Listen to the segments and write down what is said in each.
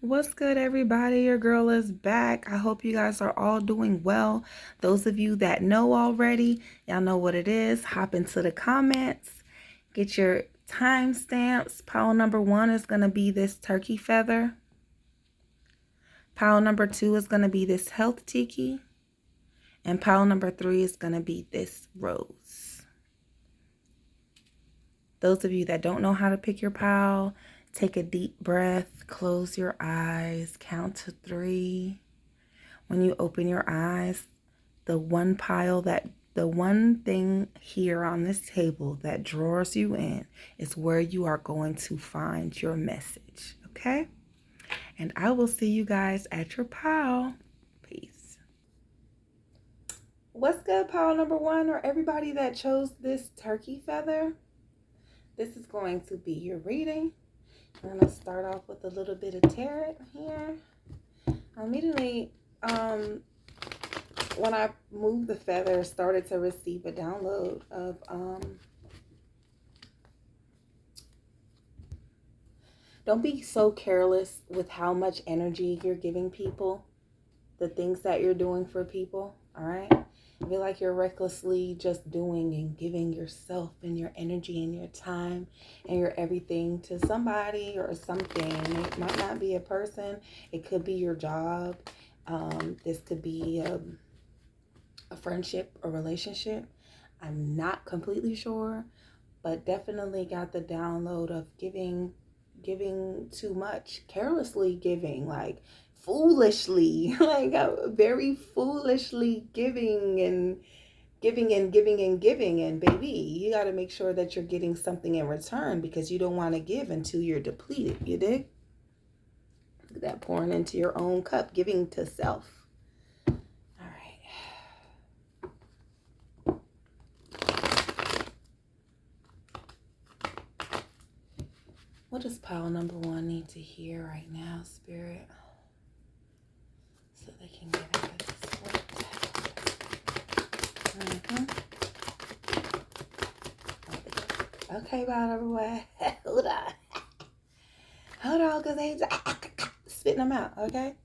What's good, everybody? Your girl is back. I hope you guys are all doing well. Those of you that know already, y'all know what it is. Hop into the comments, get your timestamps. Pile number 1 is going to be this turkey feather. Pile number 2 is going to be this health tiki. And pile number 3 is going to be this rose. Those of you that don't know how to pick your pile, take a deep breath, close your eyes, count to 3. When you open your eyes, the one thing here on this table that draws you in is where you are going to find your message, okay? And I will see you guys at your pile. Peace. What's good, pile number 1, or everybody that chose this turkey feather? This is going to be your reading. I'm going to start off with a little bit of tarot here. Immediately, when I moved the feather, started to receive a download of don't be so careless with how much energy you're giving people, the things that you're doing for people, all right? I feel like you're recklessly just doing and giving yourself and your energy and your time and your everything to somebody or something. It might not be a person. It could be your job. This could be a friendship or relationship. I'm not completely sure, but definitely got the download of giving too much, carelessly giving, like foolishly, like very foolishly giving and giving and giving and giving. And baby, you got to make sure that you're getting something in return, because you don't want to give until you're depleted. You dig? Look at that, pouring into your own cup, giving to self. All right. What does pile number 1 need to hear right now, Spirit? So they can get out of this work. Okay, about everywhere. Hold on. Hold on, because they spitting them out, okay?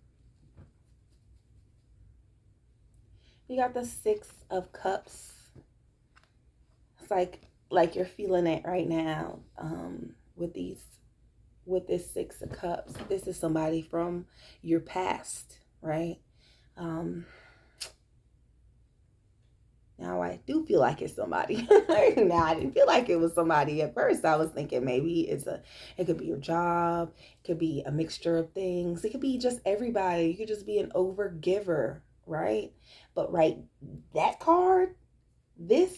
We got the 6 of Cups. It's like you're feeling it right now, with this 6 of Cups. This is somebody from your past, right? Now I do feel like it's somebody. Now I didn't feel like it was somebody at first. I was thinking maybe it could be your job, it could be a mixture of things, it could be just everybody. You could just be an over giver, right? But right, that card, this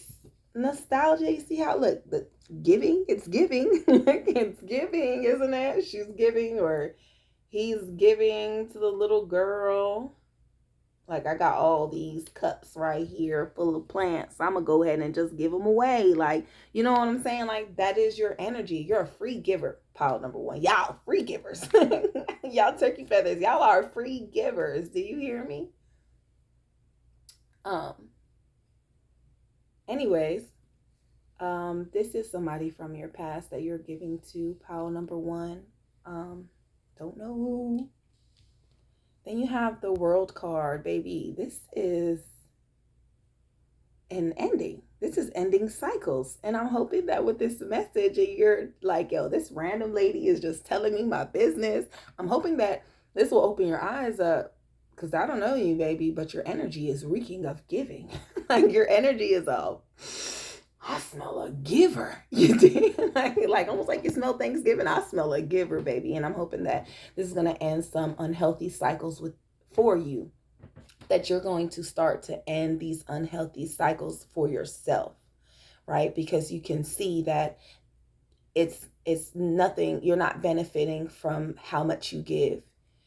nostalgia, you see how look, the giving, it's giving. It's giving, isn't it? She's giving, or he's giving to the little girl. Like, I got all these cups right here full of plants. I'm going to go ahead and just give them away. Like, you know what I'm saying? Like, that is your energy. You're a free giver, pile number 1. Y'all free givers. Y'all turkey feathers. Y'all are free givers. Do you hear me? Anyways, this is somebody from your past that you're giving to, pile number 1. Don't know who. Then you have the World card, baby. This is an ending. This is ending cycles. And I'm hoping that with this message, you're like, yo, this random lady is just telling me my business. I'm hoping that this will open your eyes up, because I don't know you, baby, but your energy is reeking of giving. Like, your energy is all, I smell a giver. You did? like almost like you smell Thanksgiving. I smell a giver, baby. And I'm hoping that this is going to end some unhealthy cycles for you, that you're going to start to end these unhealthy cycles for yourself, right? Because you can see that it's nothing, you're not benefiting from how much you give.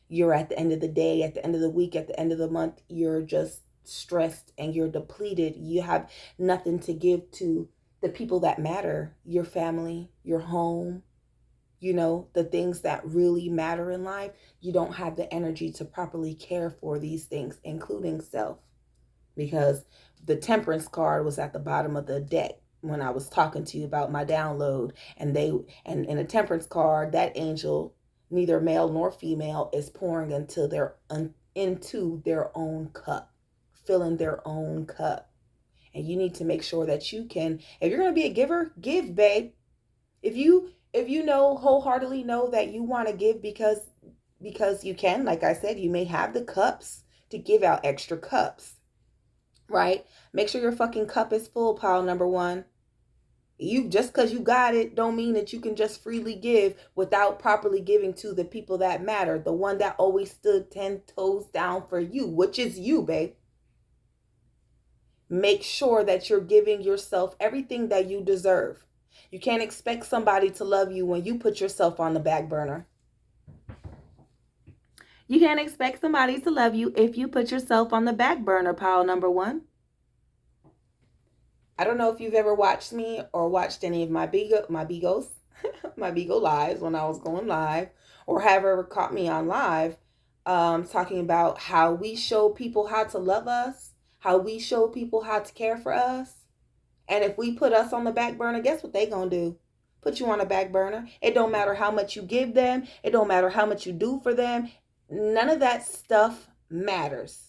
You're at the end of the day, at the end of the week, at the end of the month, you're just stressed and you're depleted. You have nothing to give to the people that matter, your family, your home, the things that really matter in life. You don't have the energy to properly care for these things, including self, because the Temperance card was at the bottom of the deck when I was talking to you about my download. And in a Temperance card, that angel neither male nor female is pouring into their own cup, filling their own cup. And you need to make sure that you can, if you're going to be a giver, give, babe. If you know wholeheartedly know that you want to give because you can, like I said, you may have the cups to give out extra cups, right? Make sure your fucking cup is full, pile number one. You just because you got it don't mean that you can just freely give without properly giving to the people that matter, the one that always stood 10 toes down for you, which is you, babe. Make sure that you're giving yourself everything that you deserve. You can't expect somebody to love you when you put yourself on the back burner. You can't expect somebody to love you if you put yourself on the back burner, pile number one. I don't know if you've ever watched me or watched any of my Bigos, my Bigo lives when I was going live, or have ever caught me on live, talking about how we show people how to love us, how we show people how to care for us. And if we put us on the back burner, guess what they gonna do? Put you on the back burner. It don't matter how much you give them. It don't matter how much you do for them. None of that stuff matters.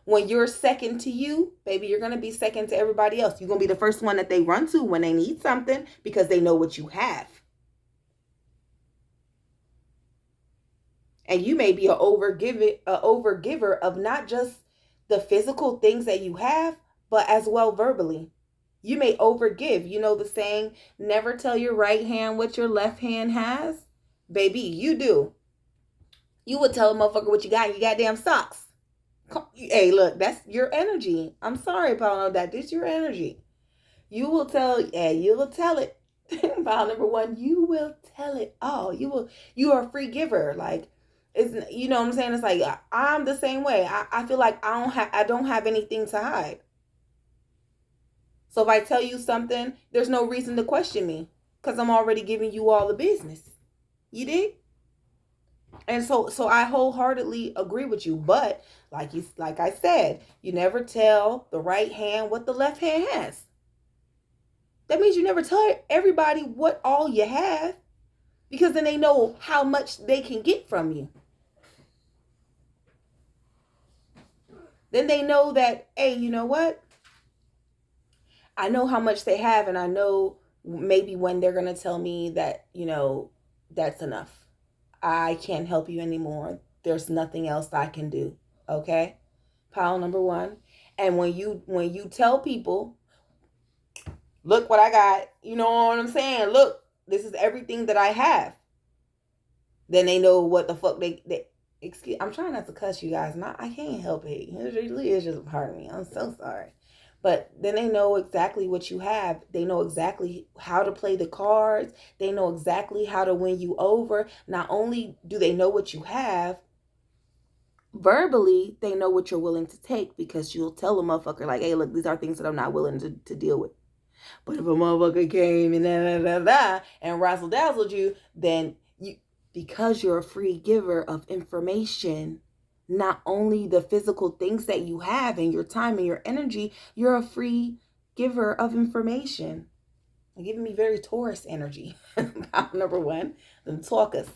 When you're second to you, baby, you're going to be second to everybody else. You're going to be the first one that they run to when they need something because they know what you have. And you may be an overgiver of not just the physical things that you have, but as well verbally. You may overgive. You know the saying, never tell your right hand what your left hand has? Baby, you do. You would tell a motherfucker what you got in your goddamn socks. Hey, look, that's your energy. I'm sorry, Paulo, that is your energy. You will tell, you will tell it. Pile number one, you will tell it all. You are a free giver. Like, it's, you know what I'm saying? It's like, I'm the same way. I feel like I don't have anything to hide. So if I tell you something, there's no reason to question me because I'm already giving you all the business. You dig? And so I wholeheartedly agree with you. But like I said, you never tell the right hand what the left hand has. That means you never tell everybody what all you have, because then they know how much they can get from you. Then they know that, hey, you know what? I know how much they have, and I know maybe when they're going to tell me that, that's enough. I can't help you anymore. There's nothing else I can do. Okay? Pile number one. And when you tell people, look what I got, you know what I'm saying? Look, this is everything that I have. Then they know what the fuck they excuse. I'm trying not to cuss, you guys. I can't help it. It really is just a part of me. I'm so sorry. But then they know exactly what you have. They know exactly how to play the cards. They know exactly how to win you over. Not only do they know what you have, verbally, they know what you're willing to take, because you'll tell a motherfucker like, hey, look, these are things that I'm not willing to deal with. But if a motherfucker came and razzle dazzled you, then because you're a free giver of information, not only the physical things that you have and your time and your energy, you're a free giver of information. You're giving me very Taurus energy. Number one, then talk us.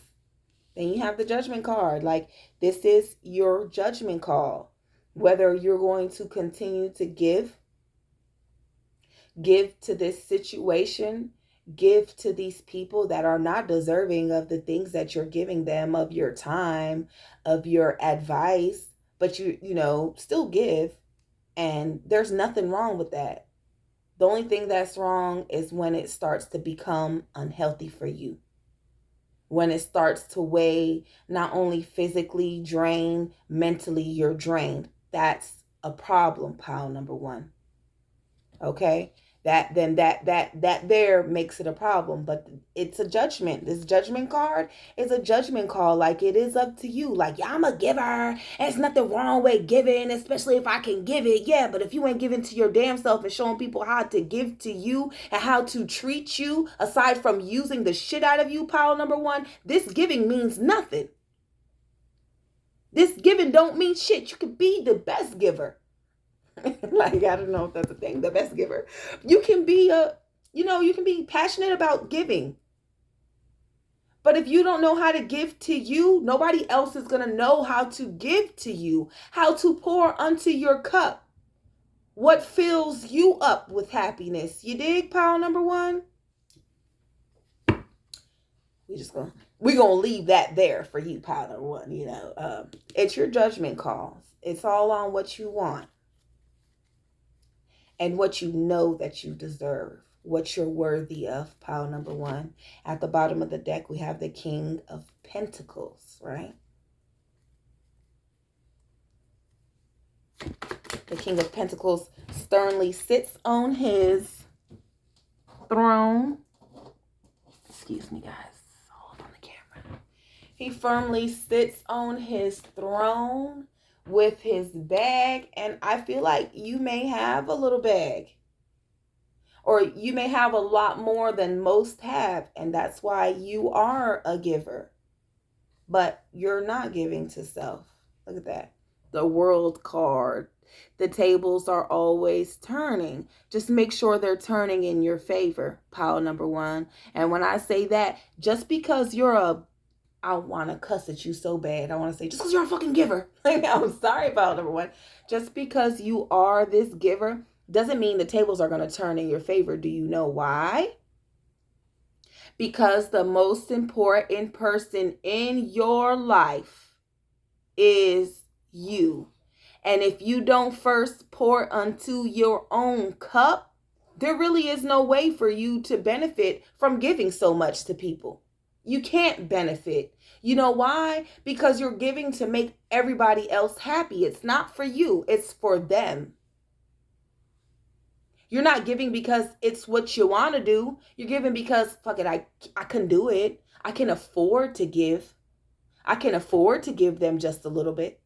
Then you have the judgment card. Like, this is your judgment call. Whether you're going to continue to give to this situation, give to these people that are not deserving of the things that you're giving them, of your time, of your advice, but you still give. And there's nothing wrong with that. The only thing that's wrong is when it starts to become unhealthy for you. When it starts to weigh, not only physically drain, mentally you're drained. That's a problem, pile number one. Okay? That there makes it a problem. But it's a judgment. This judgment card is a judgment call. Like, it is up to you. Like, yeah, I'm a giver. There's nothing wrong with giving, especially if I can give it. Yeah, but if you ain't giving to your damn self and showing people how to give to you and how to treat you, aside from using the shit out of you, pile number one, this giving means nothing. This giving don't mean shit. You could be the best giver. Like, I don't know if that's a thing, the best giver. You can be you can be passionate about giving, But if you don't know how to give to you, nobody else is going to know how to give to you, how to pour unto your cup. What fills you up with happiness? You dig, pile number one? We're gonna leave that there for you, pile number one. It's your judgment calls. It's all on what you want and what you know that you deserve, what you're worthy of, pile number one. At the bottom of the deck, we have the King of Pentacles, right? The King of Pentacles sternly sits on his throne. Excuse me, guys. Hold on the camera. He firmly sits on his throne with his bag. And I feel like you may have a little bag. Or you may have a lot more than most have. And that's why you are a giver. But you're not giving to self. Look at that. The World card. The tables are always turning. Just make sure they're turning in your favor, pile number one. And when I say that, just because I want to cuss at you so bad. I want to say, just because you're a fucking giver. I'm sorry, pile number one. Just because you are this giver doesn't mean the tables are going to turn in your favor. Do you know why? Because the most important person in your life is you. And if you don't first pour unto your own cup, there really is no way for you to benefit from giving so much to people. You can't benefit. You know why? Because you're giving to make everybody else happy. It's not for you. It's for them. You're not giving because it's what you want to do. You're giving because, fuck it, I can do it. I can afford to give. I can afford to give them just a little bit.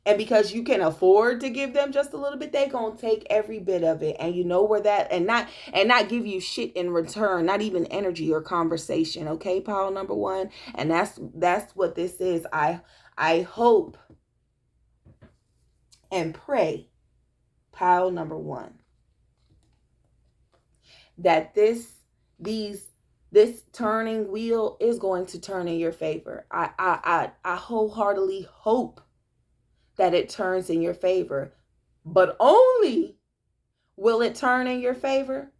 And because you can afford to give them just a little bit, they're going to take every bit of it. And you know where that, and not give you shit in return, not even energy or conversation. Okay, pile number one. And that's what this is. I hope and pray, pile number one, that this turning wheel is going to turn in your favor. I wholeheartedly hope that it turns in your favor, but only will it turn in your favor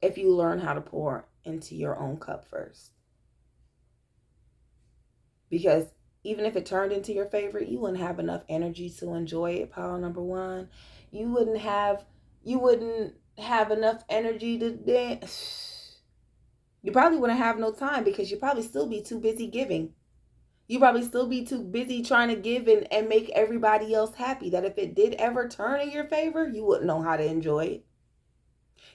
if you learn how to pour into your own cup first. Because even if it turned into your favor, you wouldn't have enough energy to enjoy it, pile number one. You wouldn't have enough energy to dance. You probably wouldn't have no time because you'd probably still be too busy giving. You probably still be too busy trying to give and make everybody else happy, that if it did ever turn in your favor, you wouldn't know how to enjoy it.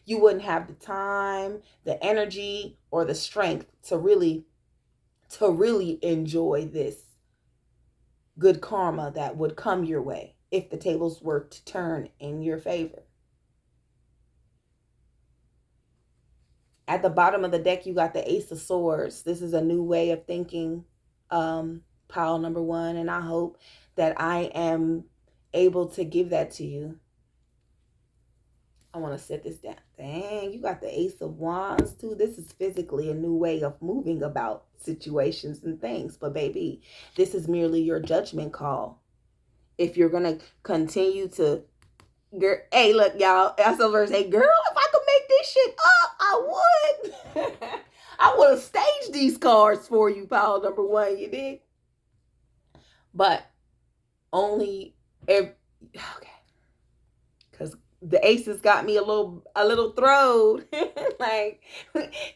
You wouldn't have the time, the energy, or the strength to really enjoy this good karma that would come your way if the tables were to turn in your favor. At the bottom of the deck, you got the Ace of Swords. This is a new way of thinking, pile number one, and I hope that I am able to give that to you. I want to set this down. Dang, you got the Ace of Wands too. This is physically a new way of moving about situations and things. But baby, this is merely your judgment call. If you're going to continue to, hey, look, y'all, that's over say, girl, if I could make this shit up, I would. I would have staged these cards for you, pile number one, you dig? But only if, okay, because the aces got me a little throwed. Like,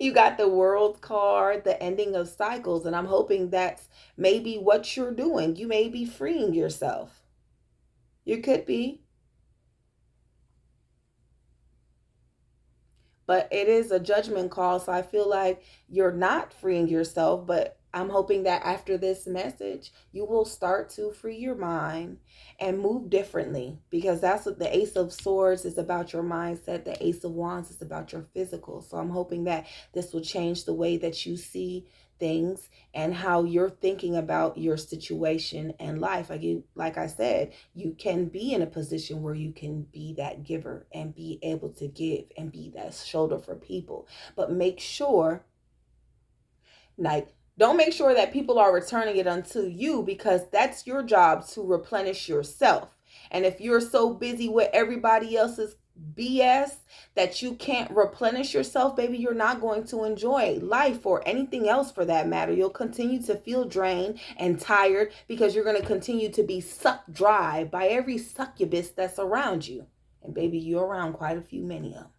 you got the World card, the ending of cycles, and I'm hoping that's maybe what you're doing. You may be freeing yourself. You could be. But it is a judgment call, so I feel like you're not freeing yourself, but I'm hoping that after this message, you will start to free your mind and move differently, because that's what the Ace of Swords is about, your mindset. The Ace of Wands is about your physical. So I'm hoping that this will change the way that you see things and how you're thinking about your situation and life. Like I said, you can be in a position where you can be that giver and be able to give and be that shoulder for people. But make sure Like, don't make sure that people are returning it unto you, because that's your job to replenish yourself. And if you're so busy with everybody else's BS that you can't replenish yourself, baby, you're not going to enjoy life or anything else for that matter. You'll continue to feel drained and tired because you're going to continue to be sucked dry by every succubus that's around you. And baby, you're around quite a few, many of them.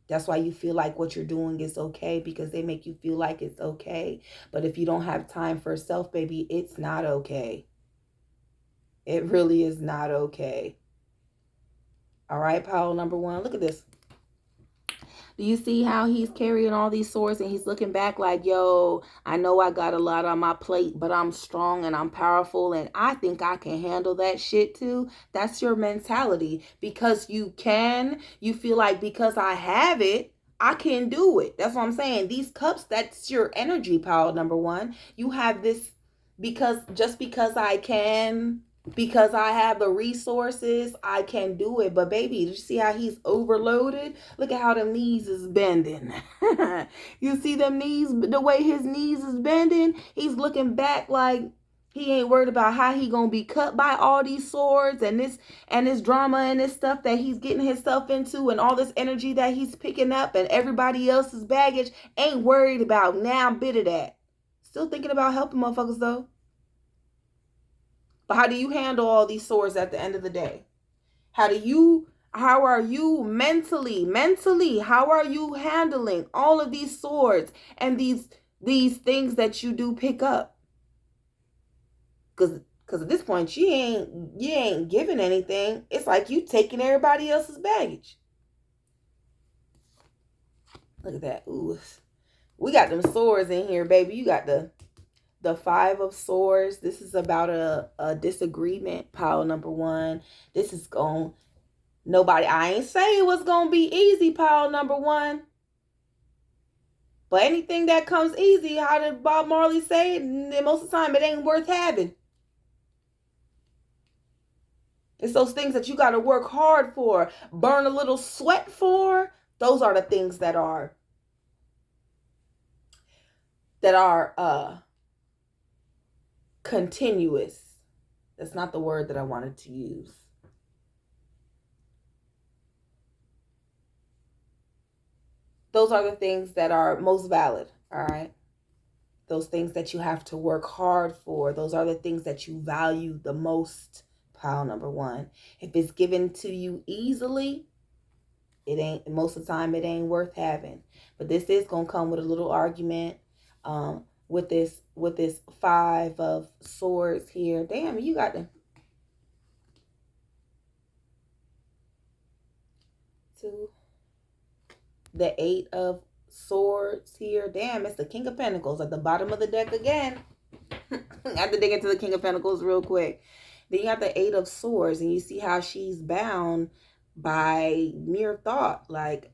That's why you feel like what you're doing is okay, because they make you feel like it's okay. But if you don't have time for self, baby, it's not okay. It really is not okay. All right, pile number one. Look at this. Do you see how he's carrying all these swords and he's looking back like, yo, I know I got a lot on my plate, but I'm strong and I'm powerful and I think I can handle that shit too? That's your mentality. Because you can, you feel like because I have it, I can do it. That's what I'm saying. These cups, that's your energy, pile number one. You have this because just because I can, because I have the resources, I can do it. But baby, did you see how he's overloaded? Look at how the knees is bending. You see them knees, the way his knees is bending? He's looking back like he ain't worried about how he gonna be cut by all these swords and this drama and this stuff that he's getting himself into and all this energy that he's picking up and everybody else's baggage. Ain't worried about now bit of that. Still thinking about helping motherfuckers though. But how do you handle all these swords at the end of the day? How are you mentally, how are you handling all of these swords and these things that you do pick up? Cuz at this point you ain't giving anything. It's like you taking everybody else's baggage. Look at that. Ooh. We got them swords in here, baby. You got the Five of Swords. This is about a disagreement, pile number one. This is I ain't say it was going to be easy, pile number one. But anything that comes easy, how did Bob Marley say it? Most of the time, it ain't worth having. It's those things that you got to work hard for, burn a little sweat for. Those are the things that are continuous. That's not the word that I wanted to use. Those are the things that are most valid, all right? Those things that you have to work hard for. Those are the things that you value the most, pile number one. If it's given to you easily, it ain't, most of the time, it ain't worth having. But this is going to come with a little argument with this Five of Swords here. Damn, you got the Eight of Swords here. Damn, it's the King of Pentacles at the bottom of the deck again. I have to dig into the King of Pentacles real quick. Then you have the Eight of Swords, and you see how she's bound by mere thought. Like,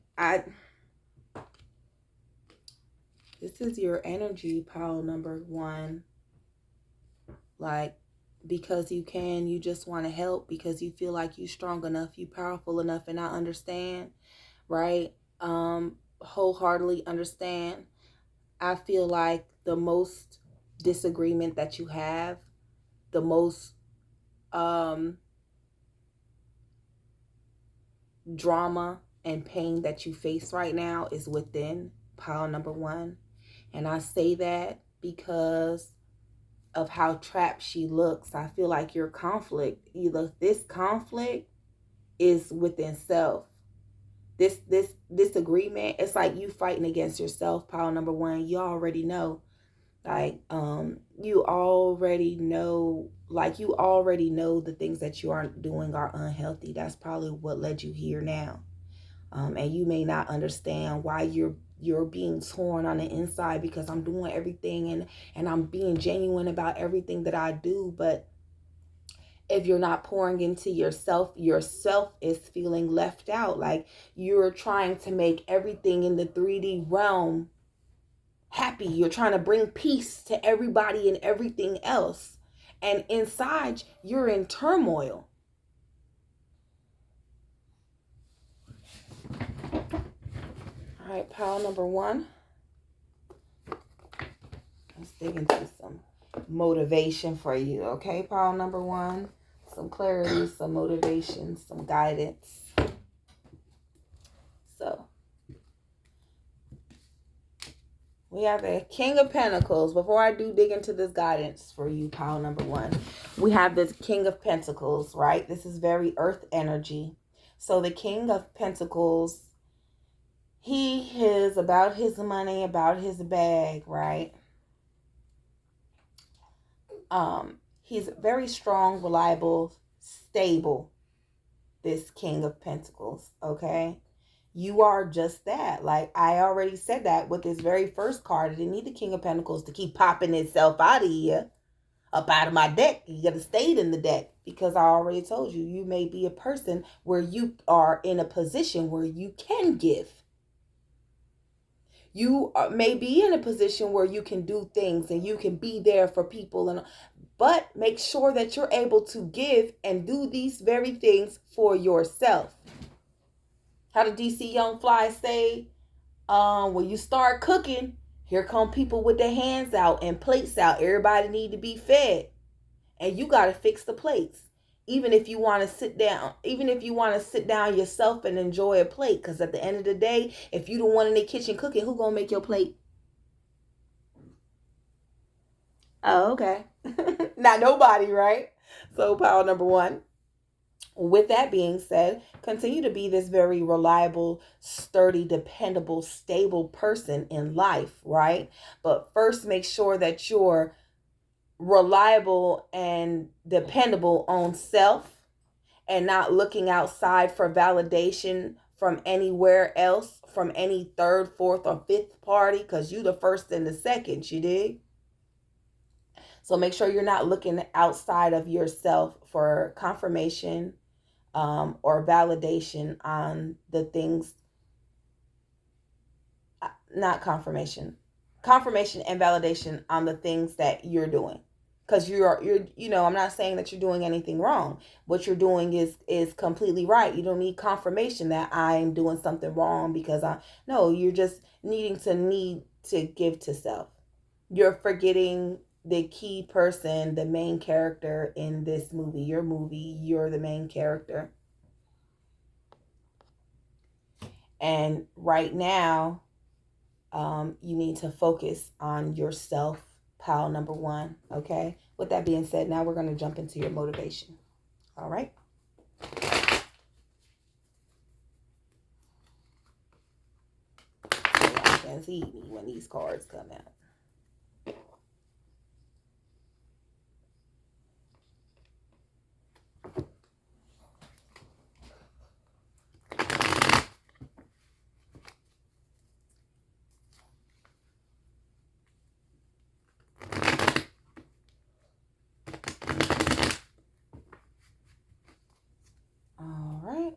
this is your energy, pile number one. Like, because you can, you just want to help because you feel like you're strong enough, you powerful enough, and I understand, right? Wholeheartedly understand. I feel like the most disagreement that you have, the most drama and pain that you face right now is within, pile number one. And I say that because of how trapped she looks. I feel like your conflict, either this conflict is within self. This disagreement, it's like you fighting against yourself, pile number one. You already know. Like, you already know the things that you aren't doing are unhealthy. That's probably what led you here now. And you may not understand why you're being torn on the inside, because I'm doing everything and I'm being genuine about everything that I do. But if you're not pouring into yourself is feeling left out. Like, you're trying to make everything in the 3D realm happy. You're trying to bring peace to everybody and everything else. And inside, you're in turmoil. All right, pile number one. dig into some motivation for you, okay, pile number one? Some clarity, some motivation, some guidance. So, we have the King of Pentacles. Before I do dig into this guidance for you, pile number one, we have this King of Pentacles, right? This is very earth energy. So the King of Pentacles, he is about his money, about his bag, right? He's very strong, reliable, stable, this King of Pentacles, okay? You are just that. Like I already said that with this very first card. I didn't need the King of Pentacles to keep popping itself out of here, up out of my deck. You got to stay in the deck because I already told you, you may be a person where you are in a position where you can give. You may be in a position where you can do things and you can be there for people, but make sure that you're able to give and do these very things for yourself. How did DC Young Fly say? When you start cooking, here come people with their hands out and plates out. Everybody need to be fed, and you got to fix the plates. Even if you want to sit down, yourself and enjoy a plate, because at the end of the day, if you the one in the kitchen cooking, who gonna make your plate? Oh, okay. Not nobody, right? So pile number one. With that being said, continue to be this very reliable, sturdy, dependable, stable person in life, right? But first, make sure that you're reliable and dependable on self and not looking outside for validation from anywhere else, from any third, fourth, or fifth party, because you the first and the second, you dig? So make sure you're not looking outside of yourself for confirmation or validation on the things, not confirmation and validation on the things that you're doing, because you're I'm not saying that you're doing anything wrong. What you're doing is completely right. You don't need confirmation that I'm doing something wrong, because you're just need to give to self. You're forgetting the key person, the main character in this movie. You're the main character. And right now, you need to focus on yourself, pile number one. Okay. With that being said, now we're going to jump into your motivation. All right. You can see me when these cards come out. All right.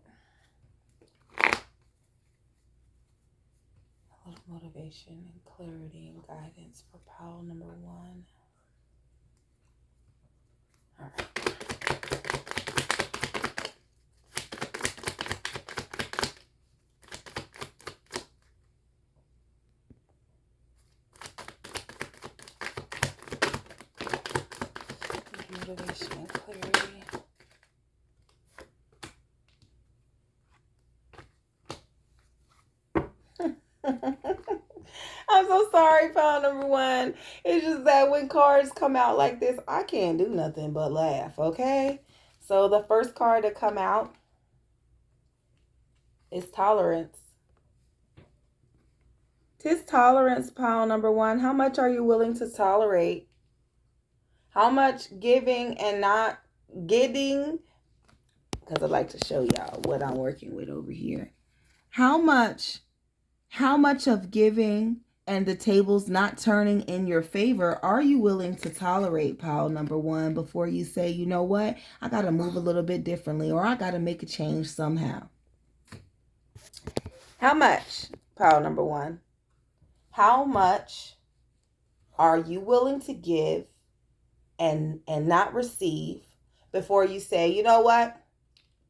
A little motivation and clarity and guidance for pile number one. All right. Motivation and clarity. I'm so sorry, pile number one. It's just that when cards come out like this, I can't do nothing but laugh, okay? So the first card to come out is tolerance. 'Tis tolerance, pile number one. How much are you willing to tolerate? How much giving and not getting? Because I'd like to show y'all what I'm working with over here. How much of giving and the tables not turning in your favor are you willing to tolerate, pile number one, before you say, you know what, I got to move a little bit differently, or I got to make a change somehow? How much, pile number one? How much are you willing to give and not receive before you say, you know what,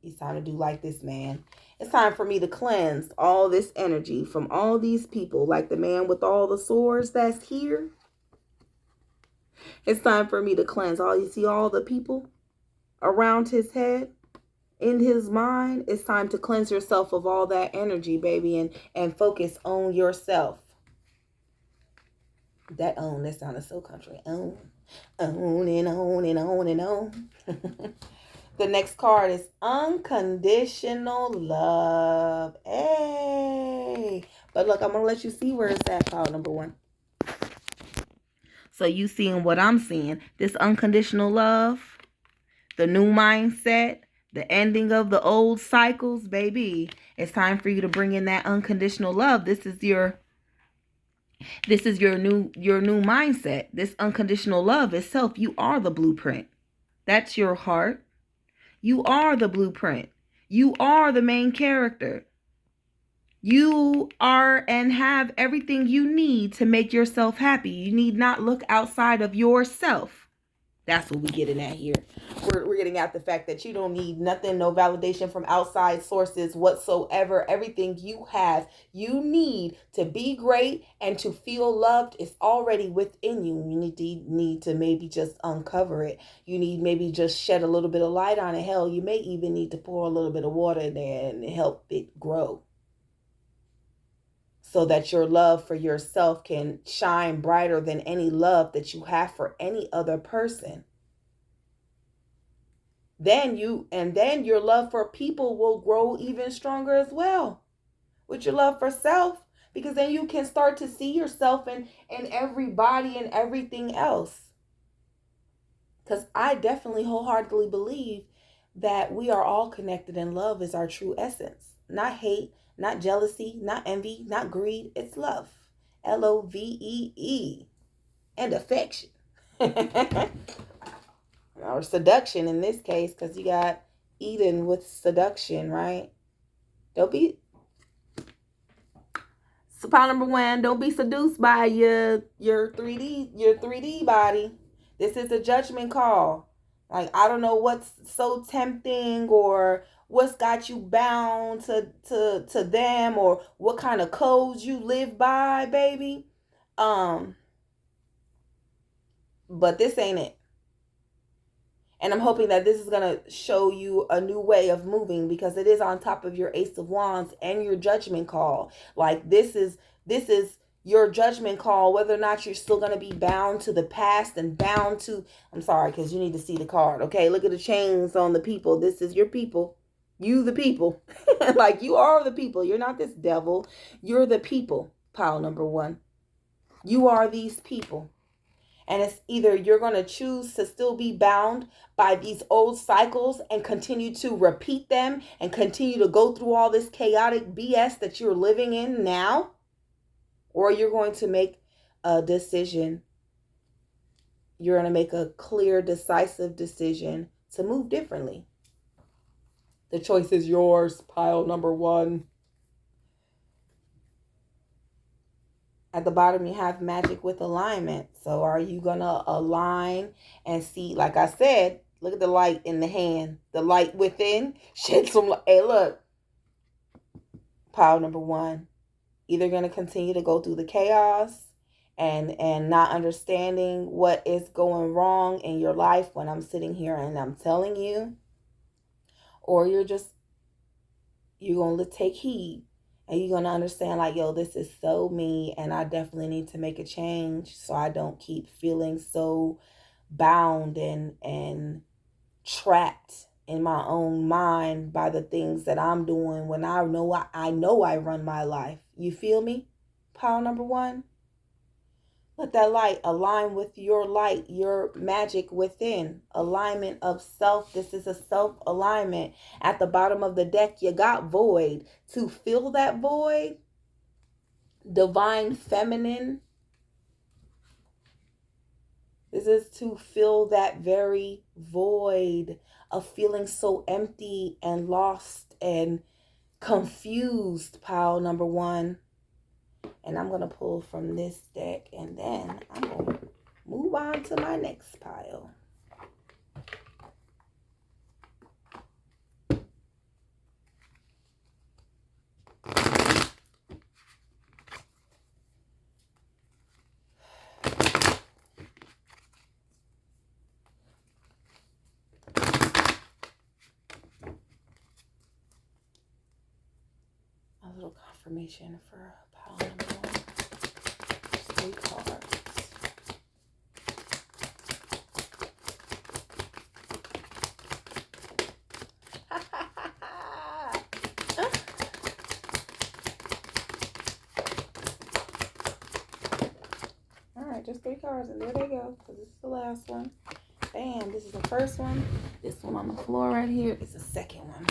it's time to do like this, man. It's time for me to cleanse all this energy from all these people, like the man with all the swords that's here. It's time for me to cleanse. All you see, all the people around his head, in his mind. It's time to cleanse yourself of all that energy, baby, and focus on yourself. That sounded so country. On and on and on and on. The next card is unconditional love. Hey. But look, I'm going to let you see where it's at, pile number one. So you seeing what I'm seeing. This unconditional love, the new mindset, the ending of the old cycles, baby. It's time for you to bring in that unconditional love. This is your new mindset. This unconditional love itself, you are the blueprint. That's your heart. You are the blueprint. You are the main character. You are and have everything you need to make yourself happy. You need not look outside of yourself. That's what we're getting at here. We're getting at the fact that you don't need nothing, no validation from outside sources whatsoever. Everything you have, you need to be great and to feel loved is already within you. You need to maybe just uncover it. You need maybe just shed a little bit of light on it. Hell, you may even need to pour a little bit of water in there and help it grow, so that your love for yourself can shine brighter than any love that you have for any other person. Then your love for people will grow even stronger as well with your love for self, because then you can start to see yourself in everybody and everything else. Because I definitely wholeheartedly believe that we are all connected and love is our true essence. Not hate, not jealousy, not envy, not greed. It's love. Lovee. And affection. Or seduction in this case, because you got Eden with seduction, right? Don't be... So pile number one, don't be seduced by your 3D body. This is a judgment call. Like, I don't know what's so tempting or what's got you bound to them, or what kind of codes you live by, baby. But this ain't it. And I'm hoping that this is going to show you a new way of moving, because it is on top of your Ace of Wands and your judgment call. Like, this is your judgment call, whether or not you're still going to be bound to the past and bound to... I'm sorry, because you need to see the card. Okay, look at the chains on the people. This is your people. You the people. Like, you are the people. You're not this devil. You're the people, pile number one. You are these people. And it's either you're going to choose to still be bound by these old cycles and continue to repeat them and continue to go through all this chaotic BS that you're living in now, or you're going to make a decision. You're going to make a clear, decisive decision to move differently. The choice is yours, pile number one. At the bottom, you have magic with alignment. So are you going to align and see, like I said, look at the light in the hand, the light within, shed some light. Hey, look, pile number one, either going to continue to go through the chaos and not understanding what is going wrong in your life when I'm sitting here and I'm telling you, or you're going to take heed. And you're going to understand, like, yo, this is so me, and I definitely need to make a change so I don't keep feeling so bound and trapped in my own mind by the things that I'm doing when I know I run my life. You feel me? Pile number one. Let that light align with your light, your magic within. Alignment of self. This is a self-alignment. At the bottom of the deck, you got void. To fill that void, divine feminine. This is to fill that very void of feeling so empty and lost and confused, pile number one. And I'm going to pull from this deck, and then I'm going to move on to my next pile. affirmation for pile number one. Just 3 cards. Alright, just 3 cards, and there they go, because this is the last one. Bam, this is the first one. This one on the floor right here is the second one.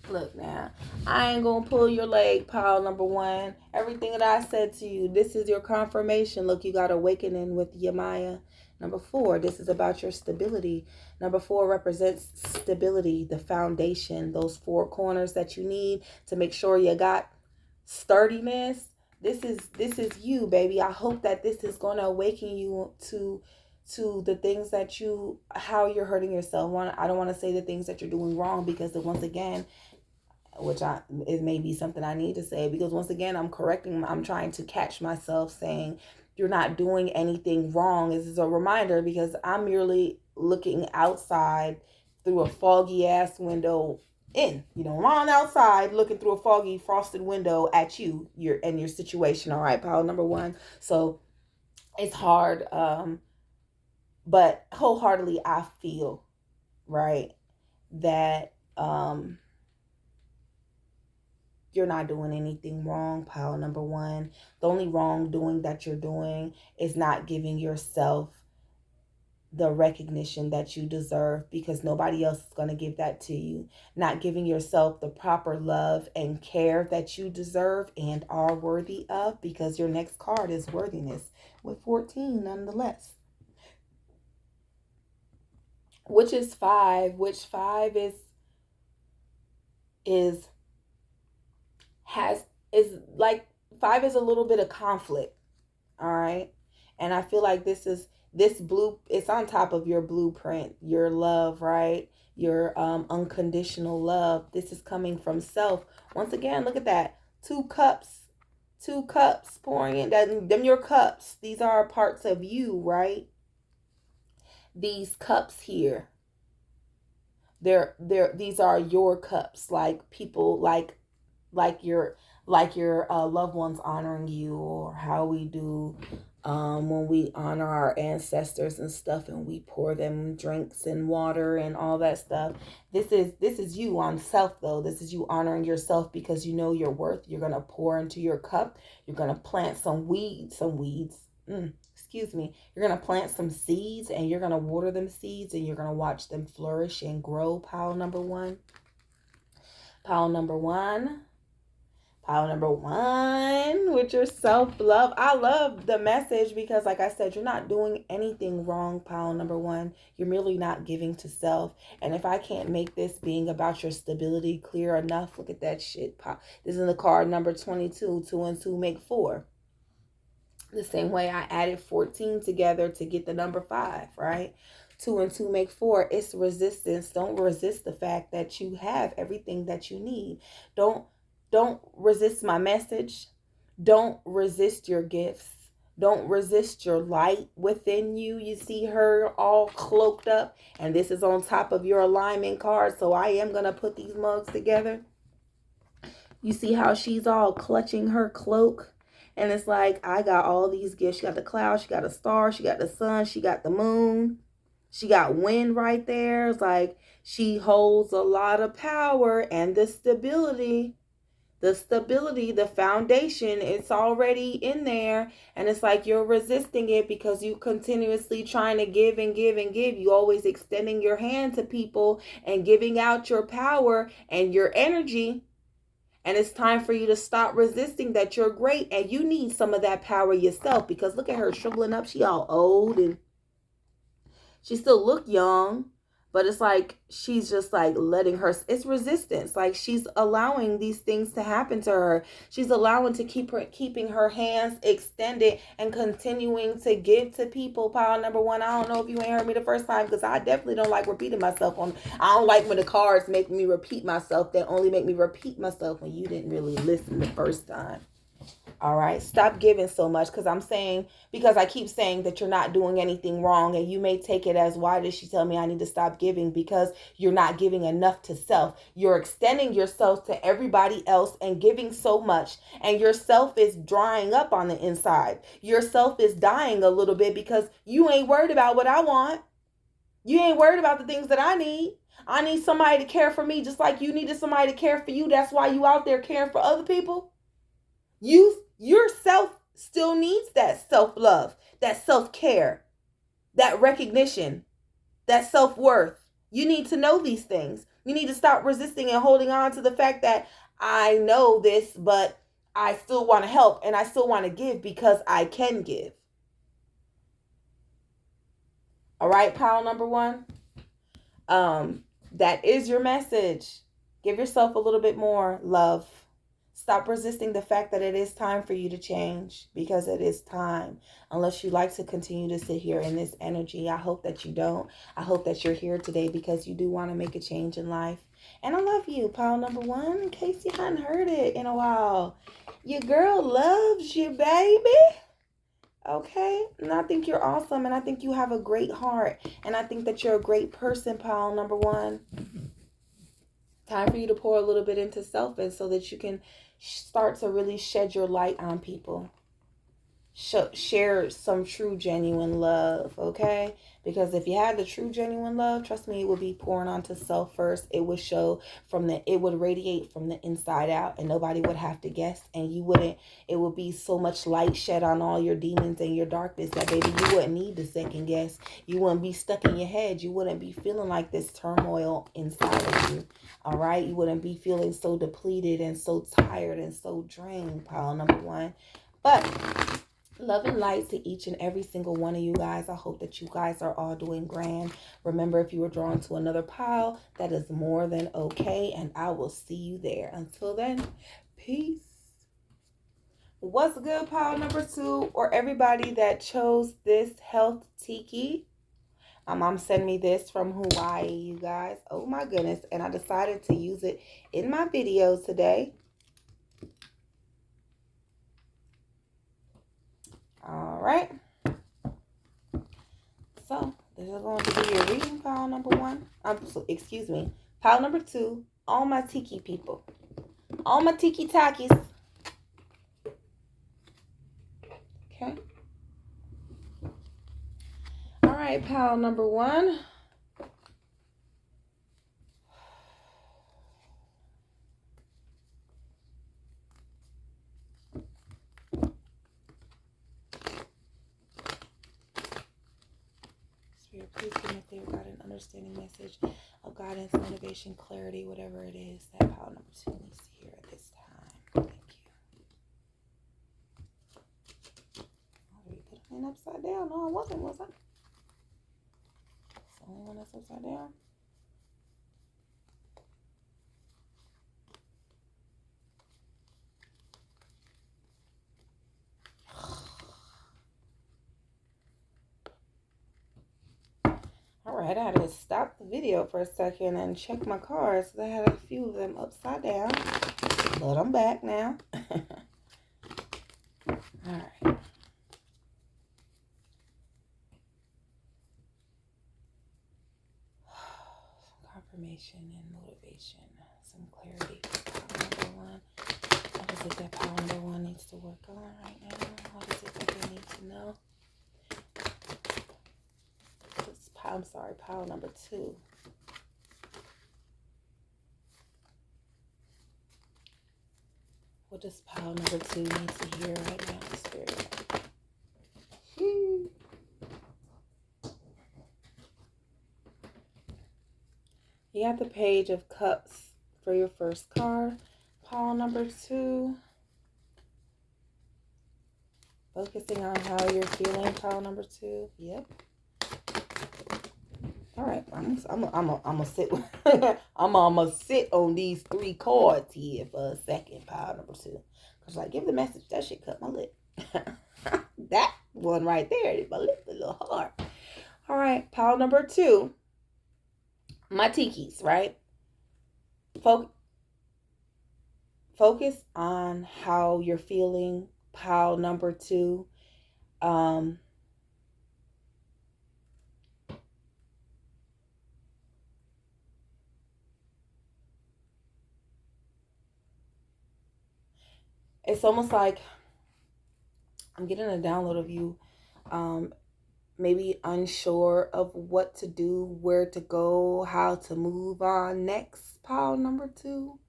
Look now, I ain't gonna pull your leg, pile number one. Everything that I said to you, this is your confirmation. Look, you got awakening with Yemaya. Number 4, this is about your stability. Number 4 represents stability, the foundation, those 4 corners that you need to make sure you got sturdiness. This is you, baby. I hope that this is gonna awaken you to the things that how you're hurting yourself. I don't want to say the things that you're doing wrong, because once again, it may be something I need to say, because once again, I'm trying to catch myself saying you're not doing anything wrong. This is a reminder, because I'm merely looking outside through a foggy ass window I'm on outside looking through a foggy frosted window at your situation. All right, pile number one. So it's hard, but wholeheartedly I feel, right, that you're not doing anything wrong, pile number one. The only wrongdoing that you're doing is not giving yourself the recognition that you deserve, because nobody else is going to give that to you. Not giving yourself the proper love and care that you deserve and are worthy of, because your next card is worthiness with 14 nonetheless. Which is 5, which 5 is like 5 is a little bit of conflict. All right. And I feel like it's on top of your blueprint, your love, right? Your unconditional love. This is coming from self. Once again, look at that. 2 cups pouring in. Them your cups. These are parts of you, right? These cups here. These are your cups, like people like your loved ones honoring you, or how we do when we honor our ancestors and stuff, and we pour them drinks and water and all that stuff. This is you on self, though. This is you honoring yourself, because you know your worth. You're gonna pour into your cup. You're gonna plant some weeds. You're gonna plant some seeds, and you're gonna water them seeds, and you're gonna watch them flourish and grow. Pile number one with your self-love. I love the message, because like I said, you're not doing anything wrong, pile number one. You're merely not giving to self. And if I can't make this being about your stability clear enough, look at that shit. This is the card number 22. 2 and 2 make 4. The same way I added 14 together to get the number 5, right? 2 and 2 make 4. It's resistance. Don't resist the fact that you have everything that you need. Don't resist my message. Don't resist your gifts. Don't resist your light within you. You see her all cloaked up, and this is on top of your alignment card. So I am going to put these mugs together. You see how she's all clutching her cloak? And it's like, I got all these gifts. She got the clouds, she got a star, she got the sun, she got the moon. She got wind right there. It's like she holds a lot of power, and the stability, the foundation, it's already in there. And it's like you're resisting it because you continuously trying to give and give and give. You always extending your hand to people and giving out your power and your energy. And it's time for you to stop resisting that you're great, and you need some of that power yourself, because look at her shriveling up. She all old, and she still look young, but it's like she's just like letting it's resistance. Like she's allowing these things to happen to her. She's allowing to keeping her hands extended and continuing to give to people. Pile number one. I don't know if you ain't heard me the first time, because I definitely don't like repeating myself. I don't like when the cards make me repeat myself. They only make me repeat myself when you didn't really listen the first time. All right. Stop giving so much because I keep saying that you're not doing anything wrong. And you may take it as, why did she tell me I need to stop giving? Because you're not giving enough to self. You're extending yourself to everybody else and giving so much. And yourself is drying up on the inside. Yourself is dying a little bit because you ain't worried about what I want. You ain't worried about the things that I need. I need somebody to care for me just like you needed somebody to care for you. That's why you out there caring for other people. Yourself still needs that self-love, that self-care, that recognition, that self-worth. You need to know these things. You need to stop resisting and holding on to the fact that I know this, but I still want to help and I still want to give because I can give. All right, pile number 1. That is your message. Give yourself a little bit more love. Stop resisting the fact that it is time for you to change, because it is time. Unless you like to continue to sit here in this energy. I hope that you don't. I hope that you're here today because you do want to make a change in life. And I love you, pile number 1, in case you hadn't heard it in a while. Your girl loves you, baby. Okay? And I think you're awesome. And I think you have a great heart. And I think that you're a great person, pile number 1. Time for you to pour a little bit into self, and so that you can start to really shed your light on people. Share some true, genuine love, okay? Because if you had the true, genuine love, trust me, it would be pouring onto self first. It would it would radiate from the inside out, and nobody would have to guess, and it would be so much light shed on all your demons and your darkness that, baby, you wouldn't need to second guess. You wouldn't be stuck in your head. You wouldn't be feeling like this turmoil inside of you, all right? You wouldn't be feeling so depleted and so tired and so drained, pile number 1. But love and light to each and every single one of you guys. I hope that you guys are all doing grand. Remember, if you were drawn to another pile, that is more than okay. And I will see you there. Until then, peace. What's good, pile number 2? Or everybody that chose this health tiki. My mom sent me this from Hawaii, you guys. Oh my goodness. And I decided to use it in my videos today. All right. So this is going to be your reading, pile number 1. Pile number 2. All my tiki people. All my tiki takis. Okay. All right, pile number 1. Spirit, please give me a clear, God, and understanding message of guidance, motivation, clarity, whatever it is that pile number 2 needs to hear at this time. Thank you. Oh, you put it upside down? No, I wasn't, was I? It's the only one that's upside down. Alright, I had to stop the video for a second and check my cards. I had a few of them upside down, but I'm back now. Alright. Confirmation and motivation. Some clarity. Number 1. What is it that pile number 1 needs to work on right now? What is it that they need to know? Pile number 2. What does pile number 2 need to hear right now, Spirit? You have the Page of Cups for your first card. Pile number 2. Focusing on how you're feeling, pile number 2. Yep. All right, I'm gonna sit. I'm gonna sit on these 3 cards here for a second, pile number 2. Cause like, give the message. That shit cut my lip. That one right there, my lip a little hard. All right, pile number 2. My tikis, right? Focus on how you're feeling Pile number 2. Um, it's almost like I'm getting a download of you, um, maybe unsure of what to do, where to go, how to move on next. Pile number 2,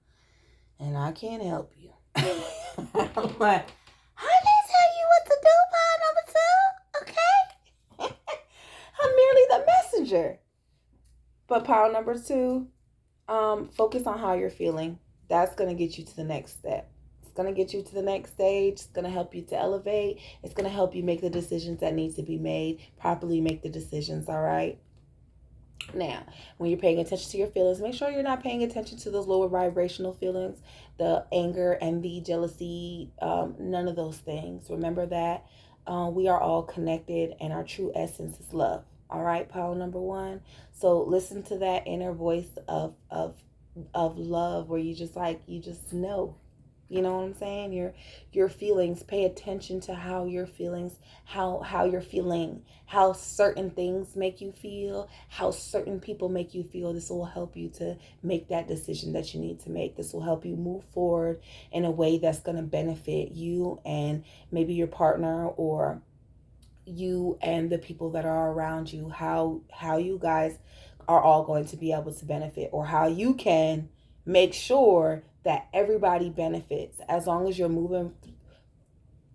and I can't help you. I'm like, I can't tell you what to do, pile number 2. Okay, I'm merely the messenger. But pile number 2, focus on how you're feeling. That's gonna get you to the next step. It's gonna get you to the next stage. It's gonna help you to elevate. It's gonna help you make the decisions that need to be made. Properly make the decisions. All right. Now, when you're paying attention to your feelings, make sure you're not paying attention to those lower vibrational feelings, the anger, envy, jealousy, none of those things. Remember that we are all connected and our true essence is love. All right, pile number 1. So listen to that inner voice of love where you just know. You know what I'm saying? Your feelings. Pay attention to how your feelings, how you're feeling, how certain things make you feel, how certain people make you feel. This will help you to make that decision that you need to make. This will help you move forward in a way that's going to benefit you and maybe your partner, or you and the people that are around you. How you guys are all going to be able to benefit, or how you can make sure that everybody benefits, as long as you're moving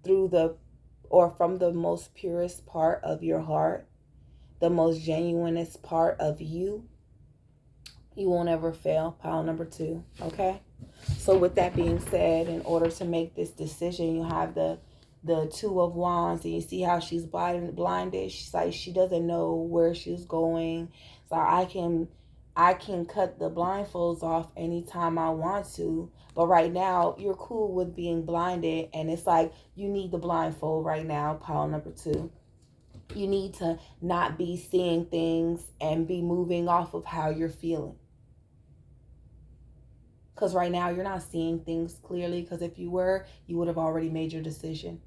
through the, or from the most purest part of your heart, the most genuinest part of you. You won't ever fail. Pile number 2. Okay. So with that being said, in order to make this decision, you have the 2 of Wands, and you see how she's blinded. She's like, she doesn't know where she's going. So I can cut the blindfolds off anytime I want to. But right now, you're cool with being blinded, and it's like you need the blindfold right now. Pile number 2. You need to not be seeing things and be moving off of how you're feeling. Because right now you're not seeing things clearly, because if you were, you would have already made your decision.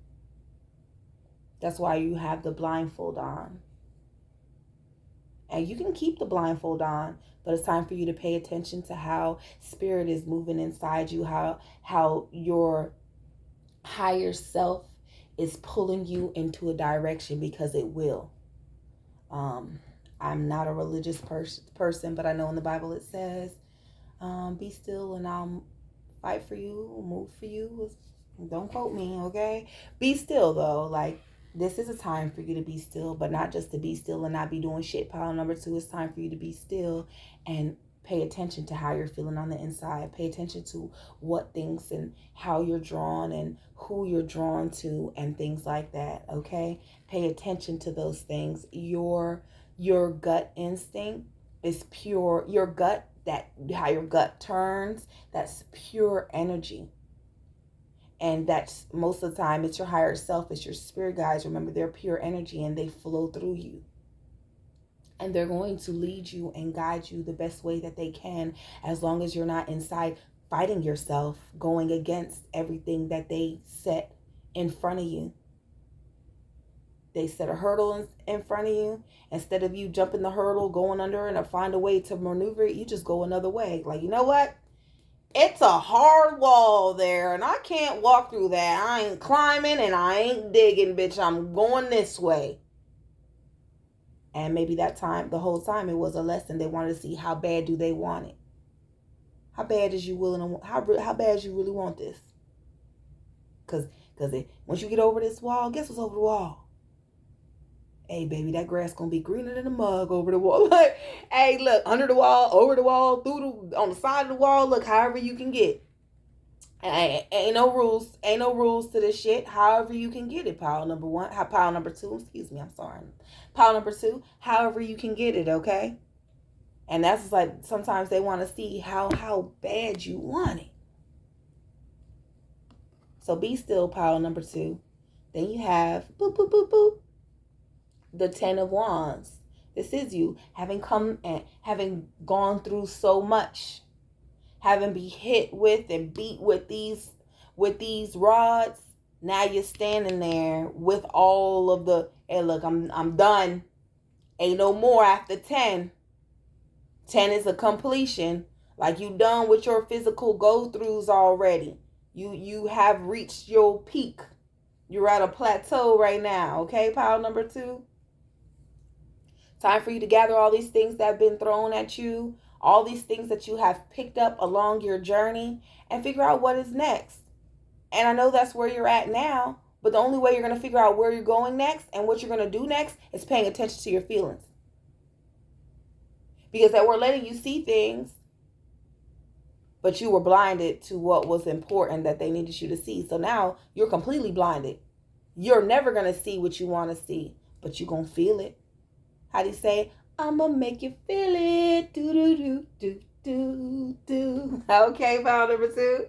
That's why you have the blindfold on. And you can keep the blindfold on, but it's time for you to pay attention to how spirit is moving inside you, how your higher self is pulling you into a direction, because it will. I'm not a religious person, but I know in the Bible it says, be still and I'll fight for you, move for you. Don't quote me, okay? Be still though. Like, this is a time for you to be still, but not just to be still and not be doing shit. Pile number 2, it's time for you to be still and pay attention to how you're feeling on the inside. Pay attention to what things and how you're drawn and who you're drawn to and things like that, okay? Pay attention to those things. Your gut instinct is pure. Your gut, that how your gut turns, that's pure energy. And that's most of the time, it's your higher self, it's your spirit guides. Remember, they're pure energy and they flow through you. And they're going to lead you and guide you the best way that they can, as long as you're not inside fighting yourself, going against everything that they set in front of you. They set a hurdle in front of you. Instead of you jumping the hurdle, going under it, or find a way to maneuver it, you just go another way. Like, you know what? It's a hard wall there, and I can't walk through that. I ain't climbing and I ain't digging, bitch. I'm going this way. And maybe that time, the whole time, it was a lesson. They wanted to see how bad do they want it. How bad is you willing to? How bad is you really want this? Cause once you get over this wall, guess what's over the wall? Hey, baby, that grass gonna be greener than a mug over the wall. Like, hey, look, under the wall, over the wall, through the, on the side of the wall. Look, however you can get. Ain't no rules. Ain't no rules to this shit. However you can get it. Pile number 1. Pile number 2. Excuse me. I'm sorry. Pile number 2. However you can get it. Okay. And that's like, sometimes they want to see how bad you want it. So be still. Pile number 2. Then you have boop boop boop boop. The 10 of Wands. This is you having come and having gone through so much, having be hit with and beat with these rods, Now you're standing there with all of the, hey, look, I'm done. Ain't no more after 10. 10 is a completion. Like you done with your physical go-throughs already. You have reached your peak. You're at a plateau right now. Okay, pile number 2. Time for you to gather all these things that have been thrown at you, all these things that you have picked up along your journey, and figure out what is next. And I know that's where you're at now, but the only way you're going to figure out where you're going next and what you're going to do next is paying attention to your feelings. Because that we're letting you see things, but you were blinded to what was important that they needed you to see. So now you're completely blinded. You're never going to see what you want to see, but you're going to feel it. How do you say? I'm going to make you feel it. Do, do, do, do, do, do. Okay, file number 2.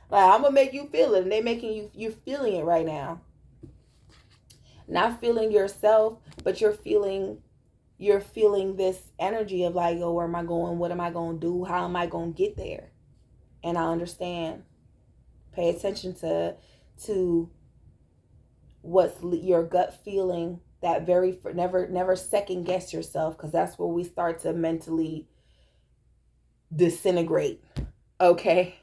Like, I'm going to make you feel it. And they're making you, you're feeling it right now. Not feeling yourself, but you're feeling this energy of like, oh, where am I going? What am I going to do? How am I going to get there? And I understand. Pay attention to what's your gut feeling. That very, never second guess yourself, because that's where we start to mentally disintegrate. Okay?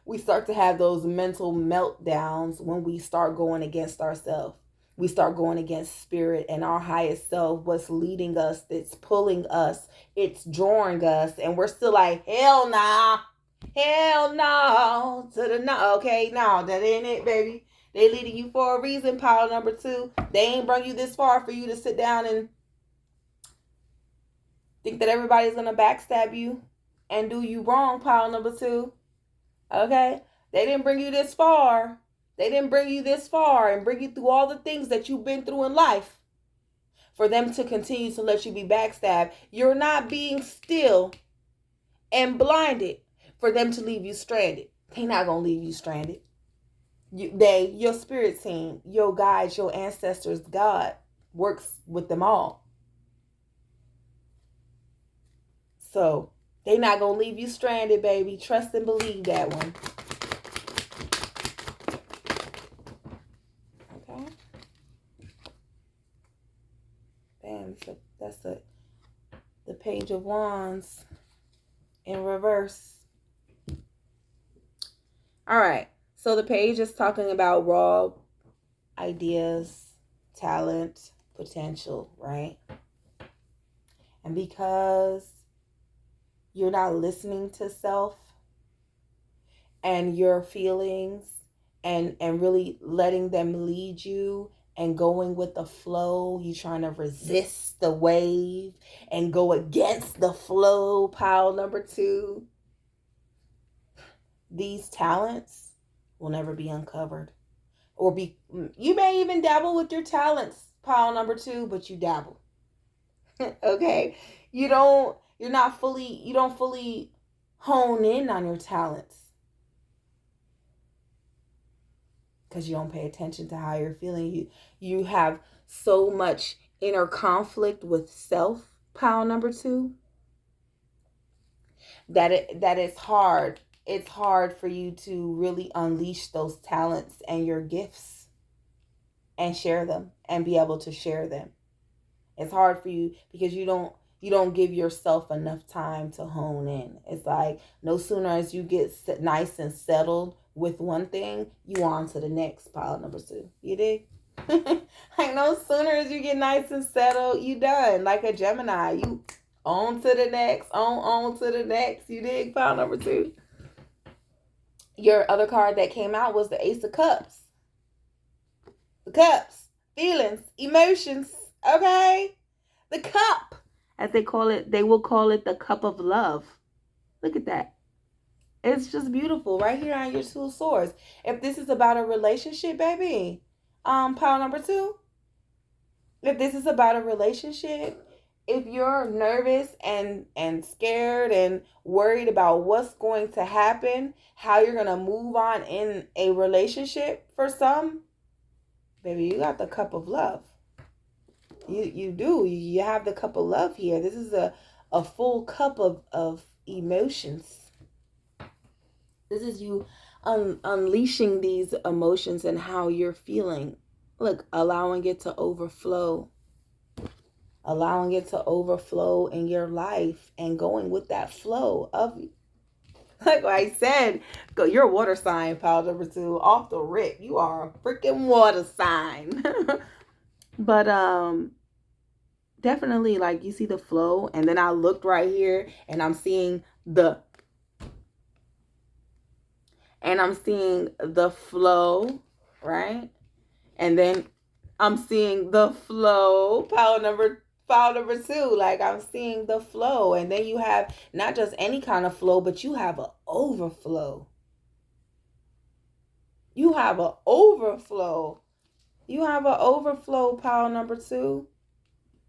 We start to have those mental meltdowns when we start going against ourselves. We start going against spirit and our highest self, what's leading us, that's pulling us, it's drawing us, and we're still like, hell nah. Hell no. To the no. Okay, no, that ain't it, baby. They leading you for a reason, pile number 2. They ain't bring you this far for you to sit down and think that everybody's going to backstab you and do you wrong, pile number 2. Okay? They didn't bring you this far. They didn't bring you this far and bring you through all the things that you've been through in life for them to continue to let you be backstabbed. You're not being still and blinded for them to leave you stranded. They're not going to leave you stranded. Your spirit team, your guides, your ancestors, God works with them all. So they're not going to leave you stranded, baby. Trust and believe that one. Okay. Bam. So that's the Page of Wands in reverse. All right. So the page is talking about raw ideas, talent, potential, right? And because you're not listening to self and your feelings and really letting them lead you and going with the flow, you trying to resist the wave and go against the flow, pile number 2. These talents will never be uncovered. You may even dabble with your talents, pile number 2, but you dabble. Okay? You don't fully hone in on your talents because you don't pay attention to how you're feeling. You have so much inner conflict with self, pile number 2, that it's hard. It's hard for you to really unleash those talents and your gifts and share them and be able to share them. It's hard for you because you don't give yourself enough time to hone in. It's like no sooner as you get nice and settled with one thing, you on to the next, pile number 2. You dig? Like no sooner as you get nice and settled, you done. Like a Gemini, you on to the next, on to the next. You dig, pile number 2. Your other card that came out was the Ace of Cups. The cups, feelings, emotions, okay? The cup, as they call it, they will call it the cup of love. Look at that. It's just beautiful right here on your 2 of Swords. If this is about a relationship, baby, pile number 2. If this is about a relationship, if you're nervous and scared and worried about what's going to happen, how you're going to move on in a relationship for some, baby, you got the cup of love. You do. You have the cup of love here. This is a full cup of emotions. This is you unleashing these emotions and how you're feeling. Look, allowing it to overflow. Allowing it to overflow in your life and going with that flow of, like I said, go, you're a water sign, pile number 2. Off the rip. You are a freaking water sign. But definitely, like, you see the flow, and then I looked right here and I'm seeing the flow, right? And then I'm seeing the flow, pile number 2. Like, I'm seeing the flow. And then you have not just any kind of flow, but you have an overflow. You have an overflow. You have an overflow, pile number 2.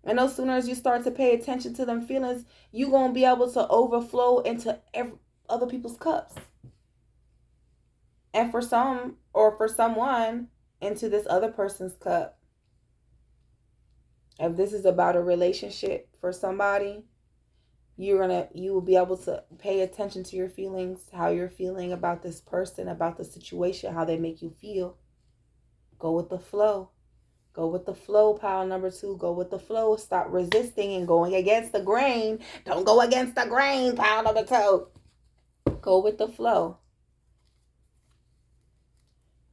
And no sooner as you start to pay attention to them feelings, you're going to be able to overflow into other people's cups. And for some, or for someone, into this other person's cup. If this is about a relationship for somebody, you will be able to pay attention to your feelings, how you're feeling about this person, about the situation, how they make you feel. Go with the flow. Go with the flow, pile number 2. Go with the flow. Stop resisting and going against the grain. Don't go against the grain, pile number 2. Go with the flow.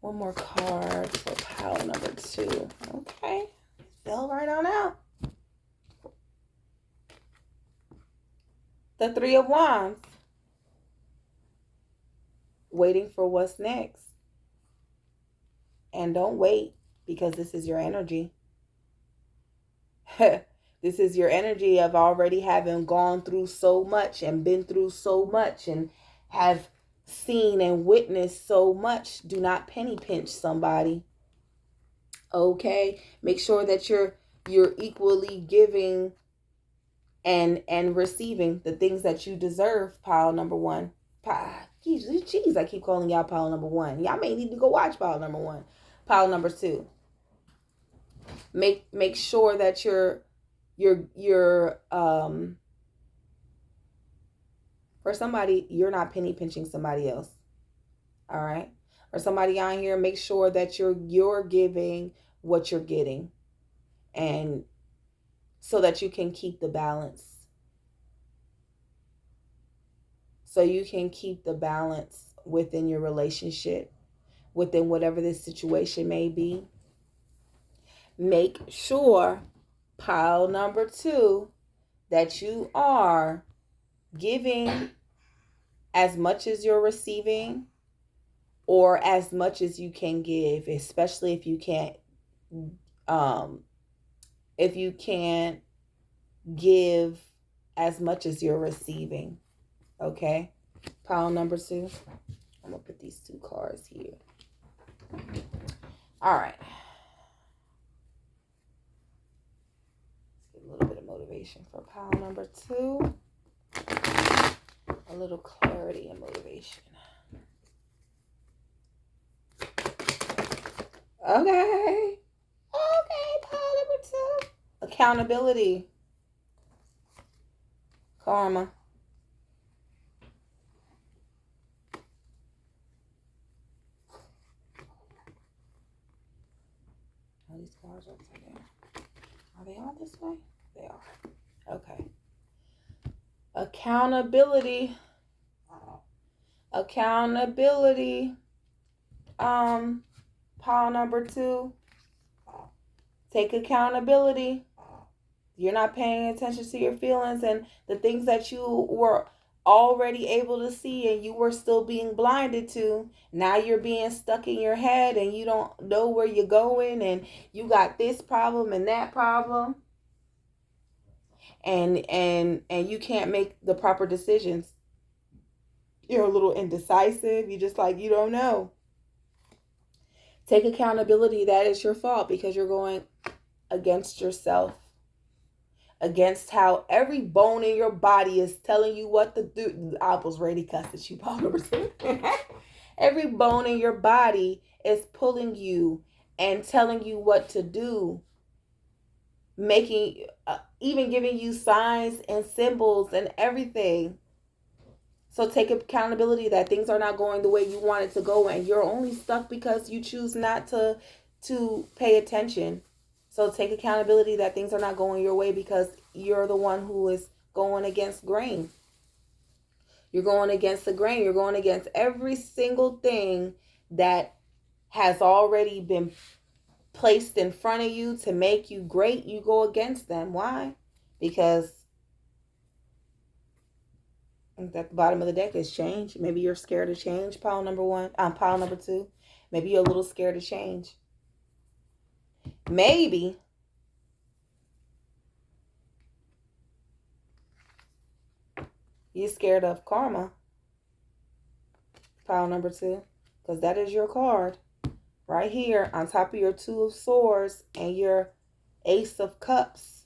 One more card for pile number 2. Okay. Fell right on out. The 3 of Wands. Waiting for what's next. And don't wait, because this is your energy. This is your energy of already having gone through so much and been through so much and have seen and witnessed so much. Do not penny pinch somebody. Okay? Make sure that you're equally giving and receiving the things that you deserve, pile number 1. Jeez, I keep calling y'all pile number 1. Y'all may need to go watch pile number 1. Pile number 2. Make sure that you're for somebody, you're not penny pinching somebody else. All right? Or somebody on here, make sure that you're giving what you're getting, and so that you can keep the balance. So you can keep the balance within your relationship, within whatever this situation may be. Make sure, pile number 2, that you are giving as much as you're receiving, or as much as you can give, especially if you can't give as much as you're receiving. Okay? Pile number 2. I'm going to put these 2 cards here. All right. Let's get a little bit of motivation for pile number 2. A little clarity and motivation. Okay. Pile number 2. Accountability. Karma. Are these cards upside down? Are they all this way? They are. Okay. Accountability. Pile number 2. Take accountability. You're not paying attention to your feelings and the things that you were already able to see and you were still being blinded to. Now you're being stuck in your head and you don't know where you're going, and you got this problem and that problem. And you can't make the proper decisions. You're a little indecisive. You just you don't know. Take accountability. That is your fault, because you're going against yourself, against how every bone in your body is telling you what to do. I was ready to cuss at you, Paul number 2. Every bone in your body is pulling you and telling you what to do, making even giving you signs and symbols and everything. So take accountability that things are not going the way you want it to go, and you're only stuck because you choose not to pay attention. So take accountability that things are not going your way because you're the one who is going against grain. You're going against the grain. You're going against every single thing that has already been placed in front of you to make you great. You go against them. Why? Because at the bottom of the deck is change. Maybe you're scared of change. Pile number one. Pile number two. Maybe you're a little scared of change. Maybe you're scared of karma. Pile number two. Because that is your card. Right here on top of your Two of Swords and your Ace of Cups.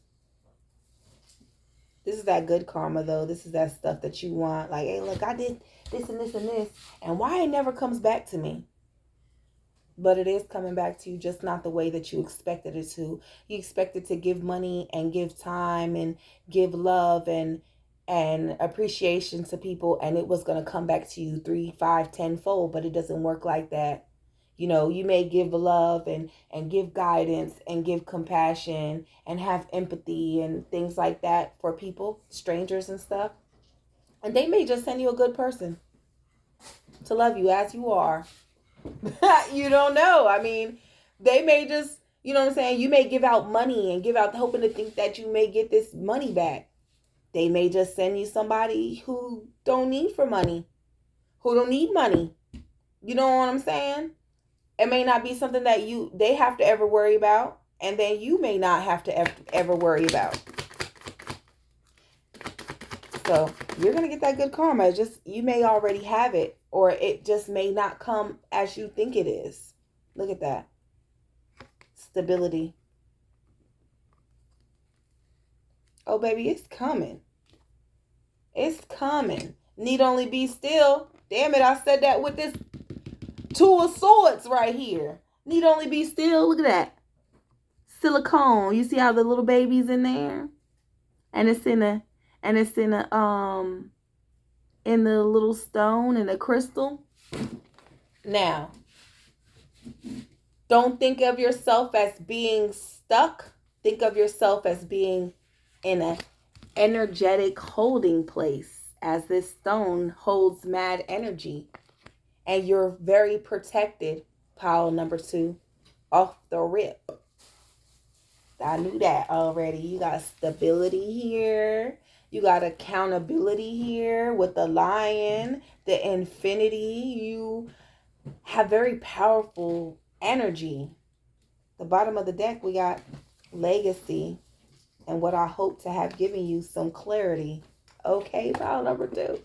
This is that good karma, though. This is that stuff that you want. Like, hey, look, I did this and this and this. And why it never comes back to me? But it is coming back to you, just not the way that you expected it to. You expected to give money and give time and give love and appreciation to people. And it was going to come back to you 3, 5, 10-fold. But it doesn't work like that. You know, you may give love and give guidance and give compassion and have empathy and things like that for people, strangers and stuff. And they may just send you a good person to love you as you are. You don't know. I mean, they may just, you know what I'm saying? You may give out money and give out hoping to think that you may get this money back. They may just send you somebody who don't need for money, who don't need money. You know what I'm saying? It may not be something that they have to ever worry about, and then you may not have to ever worry about. So you're going to get that good karma. It's just, you may already have it, or it just may not come as you think it is. Look at that. Stability. Oh, baby, it's coming. It's coming. Need only be still. Damn it, I said that with this Two of Swords right here. Need only be still. Look at that. Silicone. You see how the little baby's in there? And it's in the little stone and the crystal. Now, don't think of yourself as being stuck. Think of yourself as being in an energetic holding place, as this stone holds mad energy. And you're very protected, pile number 2, off the rip. I knew that already. You got stability here. You got accountability here with the Lion, the Infinity. You have very powerful energy. The bottom of the deck, we got legacy and what I hope to have given you some clarity. Okay, pile number 2.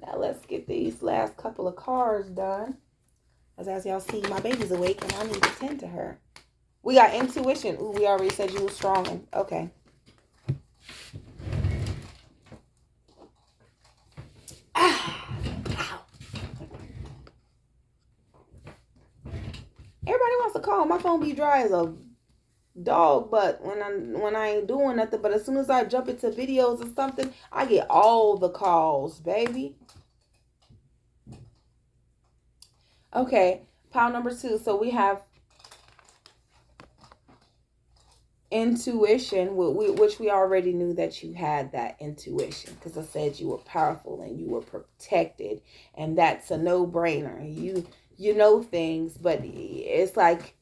Now let's get these last couple of cards done. As y'all see, my baby's awake and I need to tend to her. We got intuition. Ooh, we already said you were strong. Okay. Ow. Everybody wants to call. My phone be dry as a dog butt when I ain't doing nothing. But as soon as I jump into videos or something, I get all the calls, baby. Okay, pile number 2. So we have intuition, which we already knew that you had that intuition, because I said you were powerful and you were protected, and that's a no-brainer. You know things, but it's like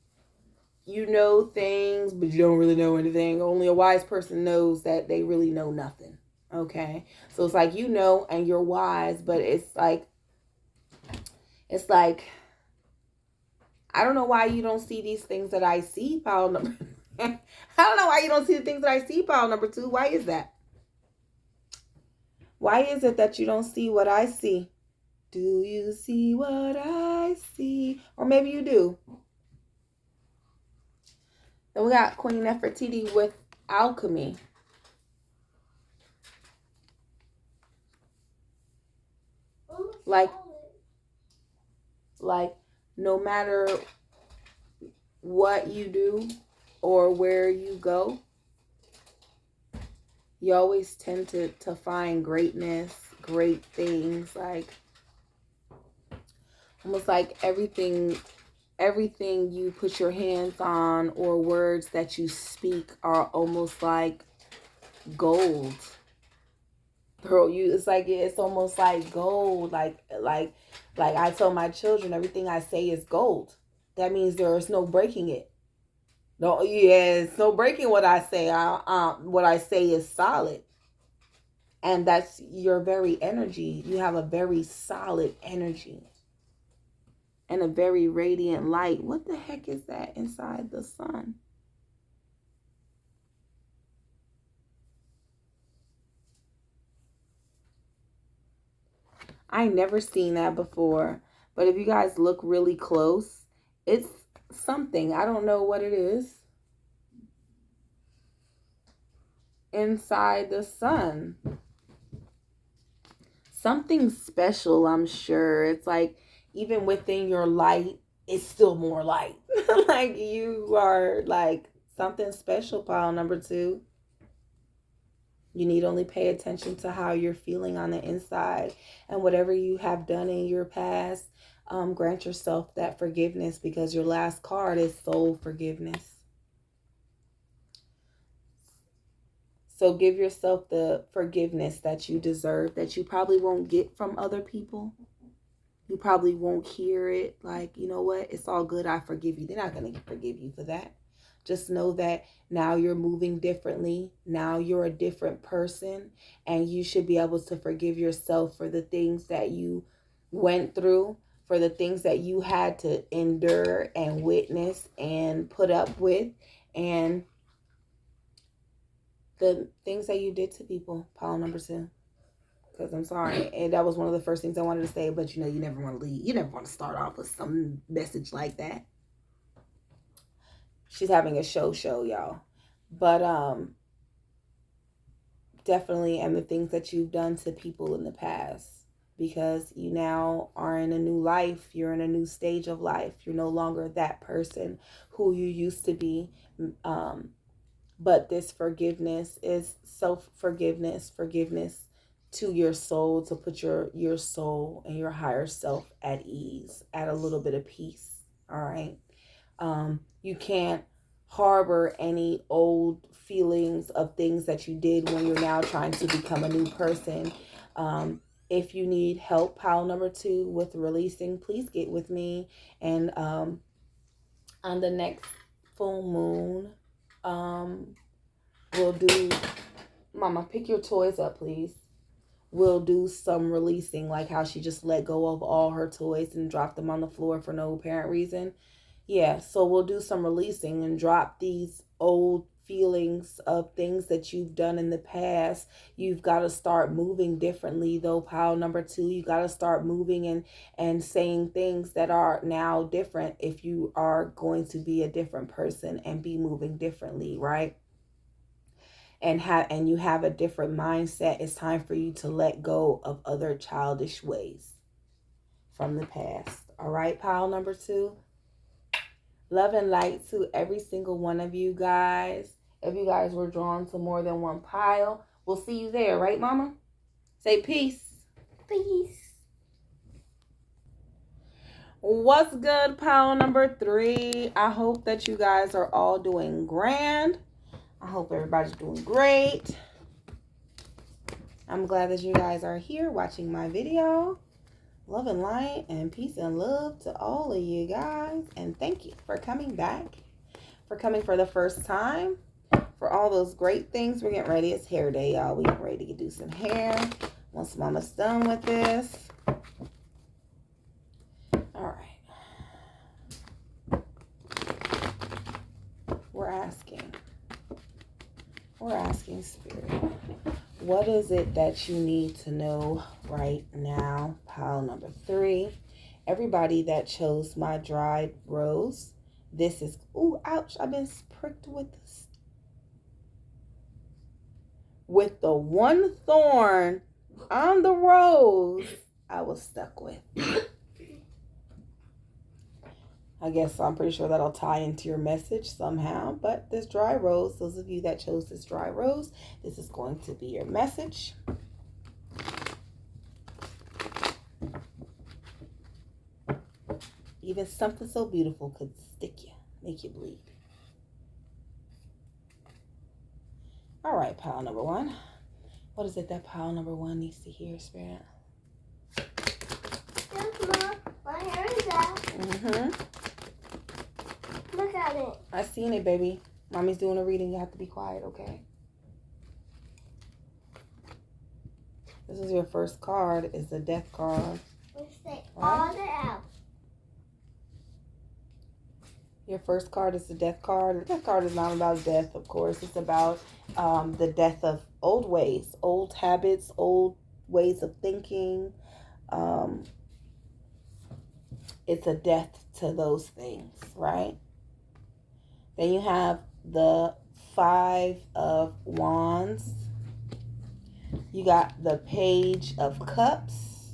you know things, but you don't really know anything. Only a wise person knows that they really know nothing. Okay, so it's like, you know, and you're wise, but it's like I don't know why you don't see these things that I see, pile number. I don't know why you don't see the things that I see, pile number 2. Why is that? Why is it that you don't see what I see? Do you see what I see? Or maybe you do. Then we got Queen Nefertiti with alchemy. Like no matter what you do or where you go, you always tend to find greatness, great things, like almost like everything you put your hands on or words that you speak are almost like gold. Girl, it's almost like gold. Like I tell my children, everything I say is gold. That means there is no breaking it. No, yes, no breaking what I say. What I say is solid, and that's your very energy. You have a very solid energy and a very radiant light. What the heck is that inside the sun? I never seen that before. But if you guys look really close, it's something. I don't know what it is. Inside the sun. Something special, I'm sure. It's like even within your light, it's still more light. Like you are like something special, pile number 2. You need only pay attention to how you're feeling on the inside, and whatever you have done in your past, grant yourself that forgiveness, because your last card is soul forgiveness. So give yourself the forgiveness that you deserve, that you probably won't get from other people. You probably won't hear it like, you know what, it's all good, I forgive you. They're not going to forgive you for that. Just know that now you're moving differently. Now you're a different person, and you should be able to forgive yourself for the things that you went through, for the things that you had to endure and witness and put up with, and the things that you did to people, pile number 2. Because I'm sorry, and that was one of the first things I wanted to say, but you know, you never want to leave. You never want to start off with some message like that. She's having a show, y'all. But definitely, and the things that you've done to people in the past, because you now are in a new life. You're in a new stage of life. You're no longer that person who you used to be. But this forgiveness is self-forgiveness, forgiveness to your soul, to put your soul and your higher self at ease, at a little bit of peace. All right. You can't harbor any old feelings of things that you did when you're now trying to become a new person. If you need help, pile number 2, with releasing, please get with me. And on the next full moon, we'll do, Mama, pick your toys up, please. We'll do some releasing, like how she just let go of all her toys and dropped them on the floor for no apparent reason. Yeah, so we'll do some releasing and drop these old feelings of things that you've done in the past. You've got to start moving differently, though, pile number 2. You got to start moving and saying things that are now different if you are going to be a different person and be moving differently, right? And you have a different mindset. It's time for you to let go of other childish ways from the past. All right, pile number 2. Love and light to every single one of you guys. If you guys were drawn to more than one pile, we'll see you there, right, Mama? Say peace. Peace. What's good, pile number 3? I hope that you guys are all doing grand. I hope everybody's doing great. I'm glad that you guys are here watching my video. Love and light and peace and love to all of you guys. And thank you for coming back, for coming for the first time, for all those great things. We're getting ready. It's hair day, y'all. We're getting ready to do some hair once Mama's done with this. All right. We're asking Spirit, what is it that you need to know right now? Pile number 3. Everybody that chose my dried rose, this is, ooh, ouch, I've been pricked with this. With the one thorn on the rose I was stuck with. I guess I'm pretty sure that'll tie into your message somehow. But this dry rose, those of you that chose this dry rose, this is going to be your message. Even something so beautiful could stick you, make you bleed. All right, pile number one. What is it that pile number one needs to hear, Spirit? Look, Mom, my hair is out. Mm-hmm. Look at it. I seen it, baby. Mommy's doing a reading. You have to be quiet, okay? This is your first card. It's the death card. Let's say Right? all the out. Your first card is the death card. The death card is not about death, of course. It's about the death of old ways, old habits, old ways of thinking. It's a death to those things, right? Then you have the Five of Wands. You got the Page of Cups.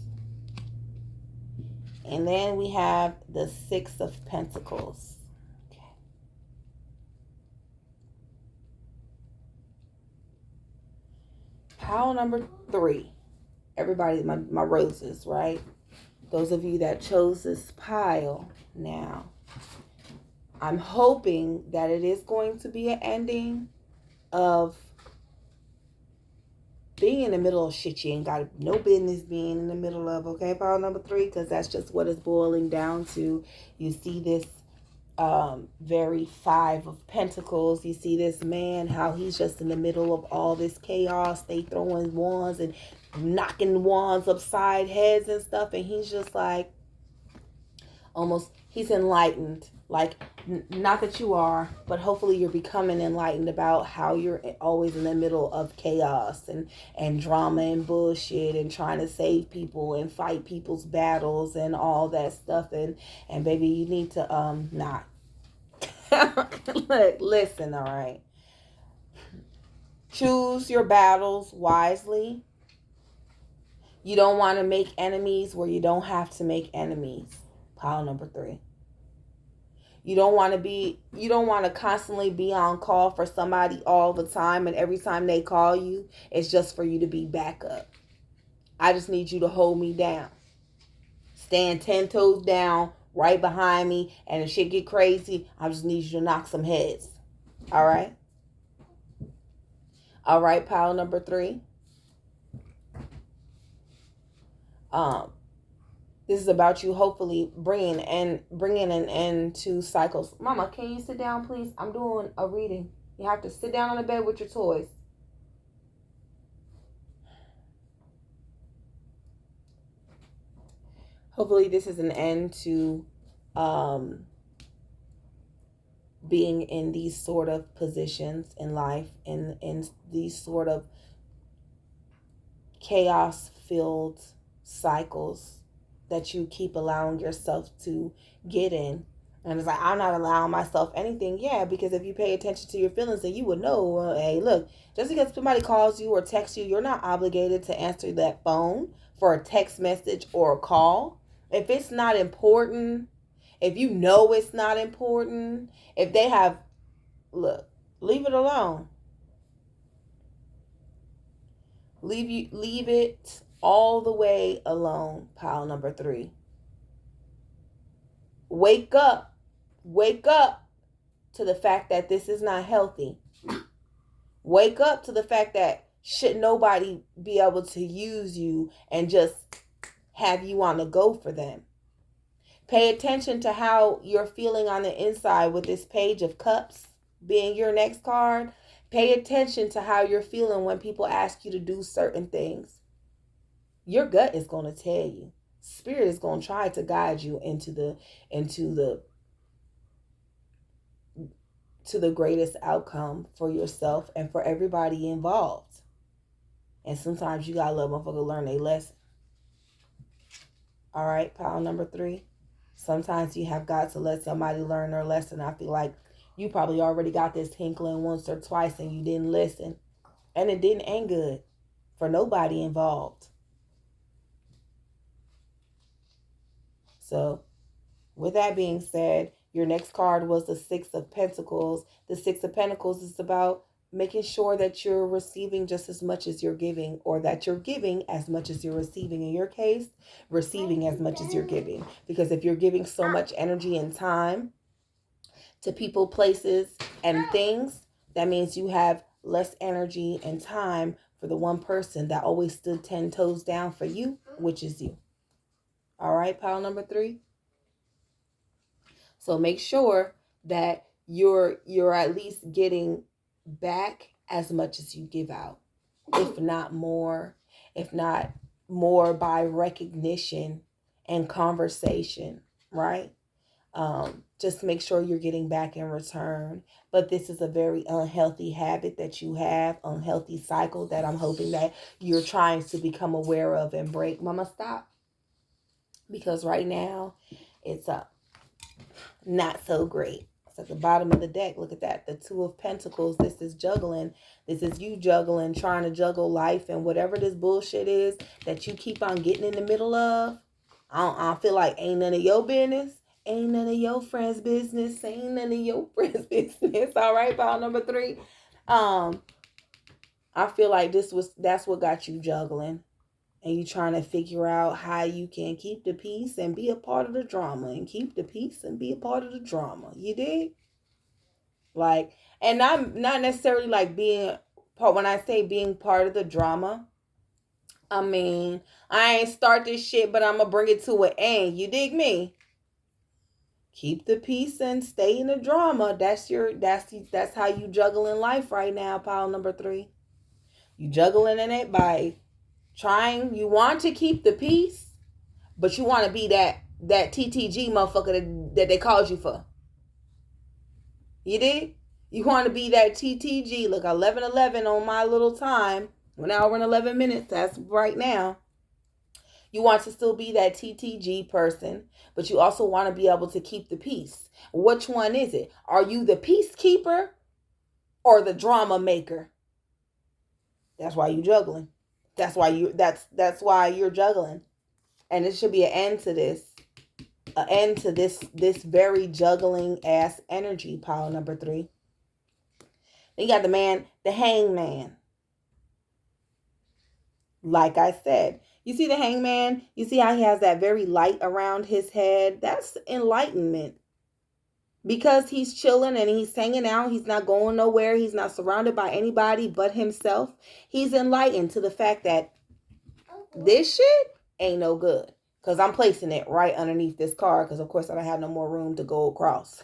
And then we have the Six of Pentacles. Pile number 3. Everybody, my roses, right? Those of you that chose this pile now. I'm hoping that it is going to be an ending of being in the middle of shit you ain't got no business being in the middle of, okay, pile number 3, because that's just what it's boiling down to. You see this very Five of Pentacles. You see this man, how he's just in the middle of all this chaos. They throwing wands and knocking wands upside heads and stuff, and he's just like, almost, he's enlightened. Like, not that you are, but hopefully you're becoming enlightened about how you're always in the middle of chaos and drama and bullshit and trying to save people and fight people's battles and all that stuff. And baby, you need to not. Look, listen, all right. Choose your battles wisely. You don't want to make enemies where you don't have to make enemies. Pile number 3. You don't want to constantly be on call for somebody all the time, and every time they call you, it's just for you to be backup. I just need you to hold me down. Stand 10 toes down right behind me, and if shit get crazy, I just need you to knock some heads. All right? All right, pile number 3. This is about you hopefully bringing an end to cycles. Mama, can you sit down, please? I'm doing a reading. You have to sit down on the bed with your toys. Hopefully this is an end to being in these sort of positions in life, in these sort of chaos-filled cycles that you keep allowing yourself to get in. And it's like, I'm not allowing myself anything. Yeah, because if you pay attention to your feelings, then you would know, hey, look, just because somebody calls you or texts you, you're not obligated to answer that phone for a text message or a call. If it's not important, if you know it's not important, if they have, look, leave it alone. Leave it all the way alone, pile number 3. Wake up to the fact that this is not healthy. Wake up to the fact that should nobody be able to use you and just have you on the go for them. Pay attention to how you're feeling on the inside with this Page of Cups being your next card. Pay attention to how you're feeling when people ask you to do certain things. Your gut is going to tell you. Spirit is going to try to guide you into the greatest outcome for yourself and for everybody involved. And sometimes you got to let motherfucker learn their lesson. All right, pile number 3. Sometimes you have got to let somebody learn their lesson. I feel like you probably already got this tinkling once or twice and you didn't listen. And it didn't end good for nobody involved. So, with that being said, your next card was the Six of Pentacles. The Six of Pentacles is about making sure that you're receiving just as much as you're giving, or that you're giving as much as you're receiving. In your case, receiving as much as you're giving. Because if you're giving so much energy and time to people, places, and things, that means you have less energy and time for the one person that always stood 10 toes down for you, which is you. All right, pile number 3. So make sure that you're at least getting back as much as you give out, if not more, by recognition and conversation, right? Just make sure you're getting back in return. But this is a very unhealthy habit that you have, unhealthy cycle that I'm hoping that you're trying to become aware of and break. Mama, stop. Because right now, it's not so great. It's at the bottom of the deck. Look at that. The 2 of Pentacles. This is juggling. This is you juggling, trying to juggle life and whatever this bullshit is that you keep on getting in the middle of. I feel like ain't none of your business. Ain't none of your friends' business. Ain't none of your friends' business. All right, pile number 3. I feel like that's what got you juggling. And you trying to figure out how you can keep the peace and be a part of the drama. And keep the peace and be a part of the drama. You dig? Like, and I'm not necessarily like being part. When I say being part of the drama, I mean, I ain't start this shit, but I'm going to bring it to an end. You dig me? Keep the peace and stay in the drama. That's how you juggle in life right now, pile number 3. You juggling in it by you want to keep the peace, but you want to be that TTG motherfucker that they called you for. You did? You want to be that TTG. Look, 11:11 on my little time. 1 hour and 11 minutes. That's right now. You want to still be that TTG person, but you also want to be able to keep the peace. Which one is it? Are you the peacekeeper or the drama maker? That's why you juggling. That's why you're juggling. And it should be an end to this. An end to this very juggling ass energy, pile number 3. Then you got the hangman. Like I said, you see the hangman? You see how he has that very light around his head? That's enlightenment. Because he's chilling and he's hanging out. He's not going nowhere. He's not surrounded by anybody but himself. He's enlightened to the fact that this shit ain't no good. Because I'm placing it right underneath this card. Because, of course, I don't have no more room to go across.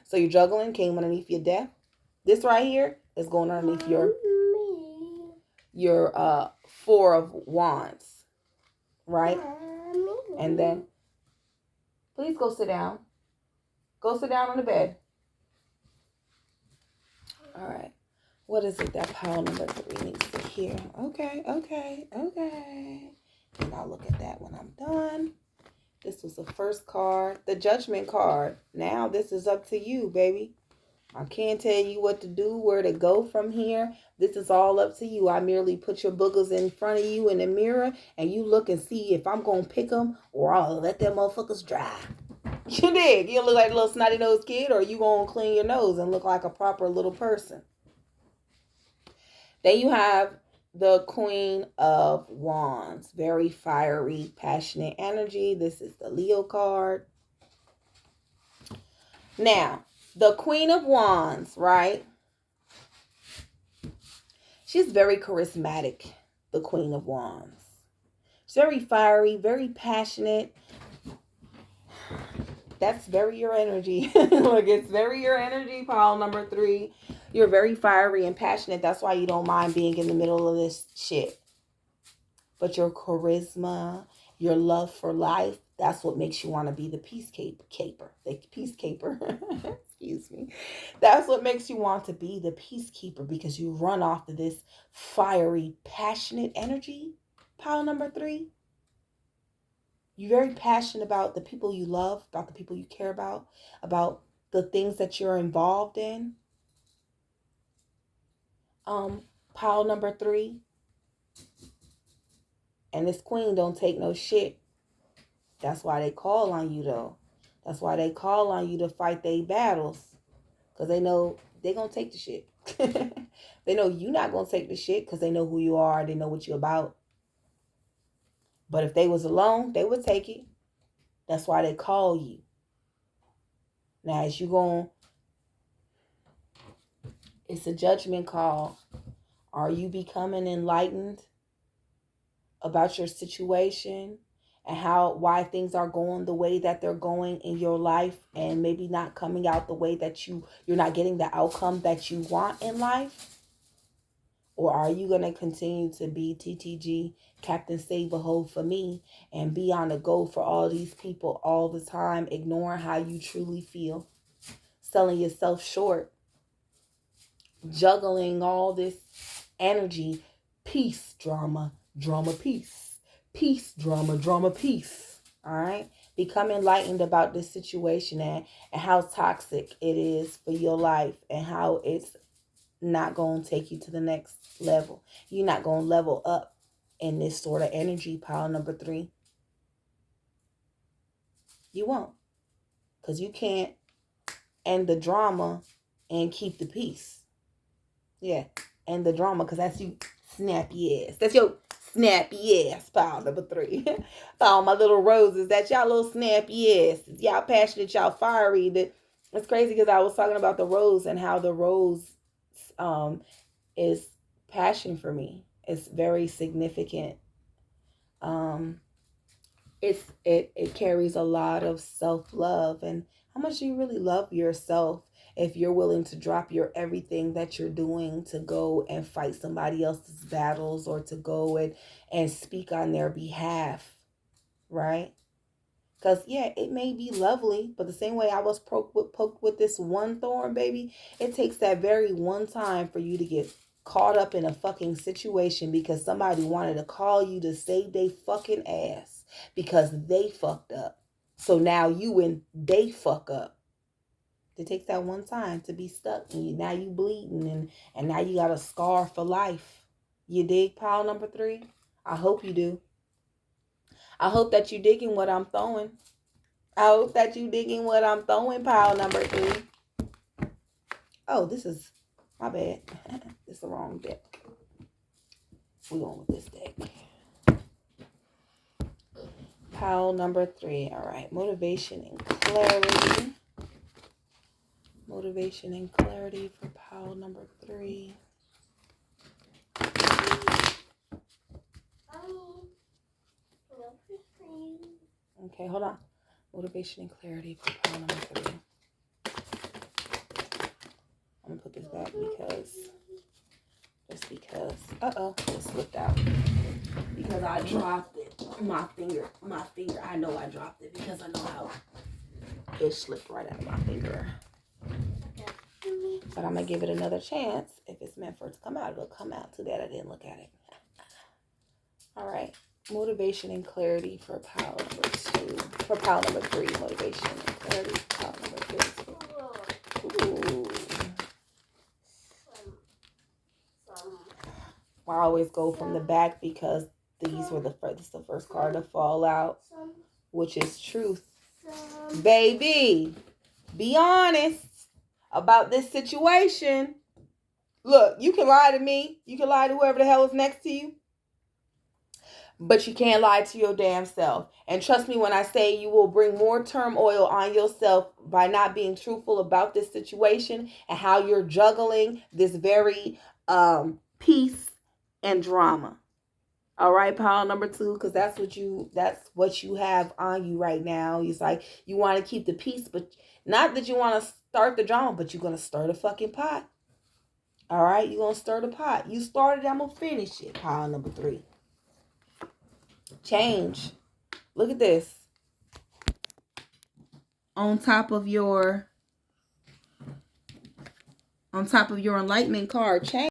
So you're juggling. Came underneath your death. This right here is going underneath your 4 of Wands. Right? And then, please go sit down. Go sit down on the bed. All right. What is it that pile number 3 needs to hear? Okay. And I'll look at that when I'm done. This was the first card, the Judgment card. Now this is up to you, baby. I can't tell you what to do, where to go from here. This is all up to you. I merely put your boogers in front of you in the mirror, and you look and see if I'm going to pick them or I'll let them motherfuckers dry. You dig? You look like a little snotty nosed kid, or you going to clean your nose and look like a proper little person. Then you have the Queen of Wands. Very fiery, passionate energy. This is the Leo card. Now, the Queen of Wands, right? She's very charismatic, the Queen of Wands. She's very fiery, very passionate. That's very your energy. Look, it's very your energy, pile number 3. You're very fiery and passionate. That's why you don't mind being in the middle of this shit. But your charisma, your love for life, that's what makes you want to be the peacekeeper. The peacekeeper. Excuse me. That's what makes you want to be the peacekeeper, because you run off of this fiery, passionate energy, pile number 3. You're very passionate about the people you love, about the people you care about the things that you're involved in. Pile number 3. And this queen don't take no shit. That's why they call on you, though. That's why they call on you to fight their battles. Because they know they're going to take the shit. They know you're not going to take the shit because they know who you are. They know what you're about. But if they was alone, they would take it. That's why they call you. Now, as you going, it's a judgment call. Are you becoming enlightened about your situation and why things are going the way that they're going in your life, and maybe not coming out the way that you're not getting the outcome that you want in life? Or are you going to continue to be TTG, Captain Save a Hole for me, and be on the go for all these people all the time, ignoring how you truly feel, selling yourself short, juggling all this energy, peace, drama, drama, peace, peace, drama, drama, peace. All right? Become enlightened about this situation and how toxic it is for your life, and how it's not going to take you to the next level. You're not going to level up in this sort of energy, pile number 3. You won't. Because you can't end the drama and keep the peace. Yeah, end the drama, because that's you snappy ass. That's your snappy ass, pile number 3. All my little roses, that's y'all little snappy asses. Y'all passionate, y'all fiery. It's crazy because I was talking about the rose and how the rose is passion for me. It's very significant. It carries a lot of self-love. And how much do you really love yourself if you're willing to drop your everything that you're doing to go and fight somebody else's battles, or to go and speak on their behalf, right? Because, yeah, it may be lovely, but the same way I was poked with this one thorn, baby, it takes that very one time for you to get caught up in a fucking situation because somebody wanted to call you to save they fucking ass because they fucked up. So now you and they fuck up. It takes that one time to be stuck, and now you bleeding, and now you got a scar for life. You dig, pile number 3? I hope you do. I hope that you digging what I'm throwing. I hope that you digging what I'm throwing, pile number 3. Oh, this is, my bad. This is the wrong deck. We're going with this deck. Pile number 3. All right. Motivation and clarity. Motivation and clarity for pile number 3. Okay, hold on. Motivation and clarity for pile number 3. I'm going to put this back because, it slipped out. Because I dropped it. My finger, I know I dropped it because I know how it slipped right out of my finger. But I'm going to give it another chance. If it's meant for it to come out, it'll come out. Too bad I didn't look at it. All right. Motivation and clarity for pile number 2. For pile number 3. Motivation and clarity for pile number 3. Ooh. I always go from the back because these were the first card to fall out, which is truth. Baby, be honest about this situation. Look, you can lie to me. You can lie to whoever the hell is next to you. But you can't lie to your damn self. And trust me when I say you will bring more turmoil on yourself by not being truthful about this situation and how you're juggling this very peace and drama. All right, pile number 2, because that's what you have on you right now. It's like you want to keep the peace, but not that you want to start the drama, but you're going to stir the fucking pot. All right, you're going to stir the pot. You started, I'm going to finish it. Pile number 3. Change. Look at this. On top of your enlightenment card, change.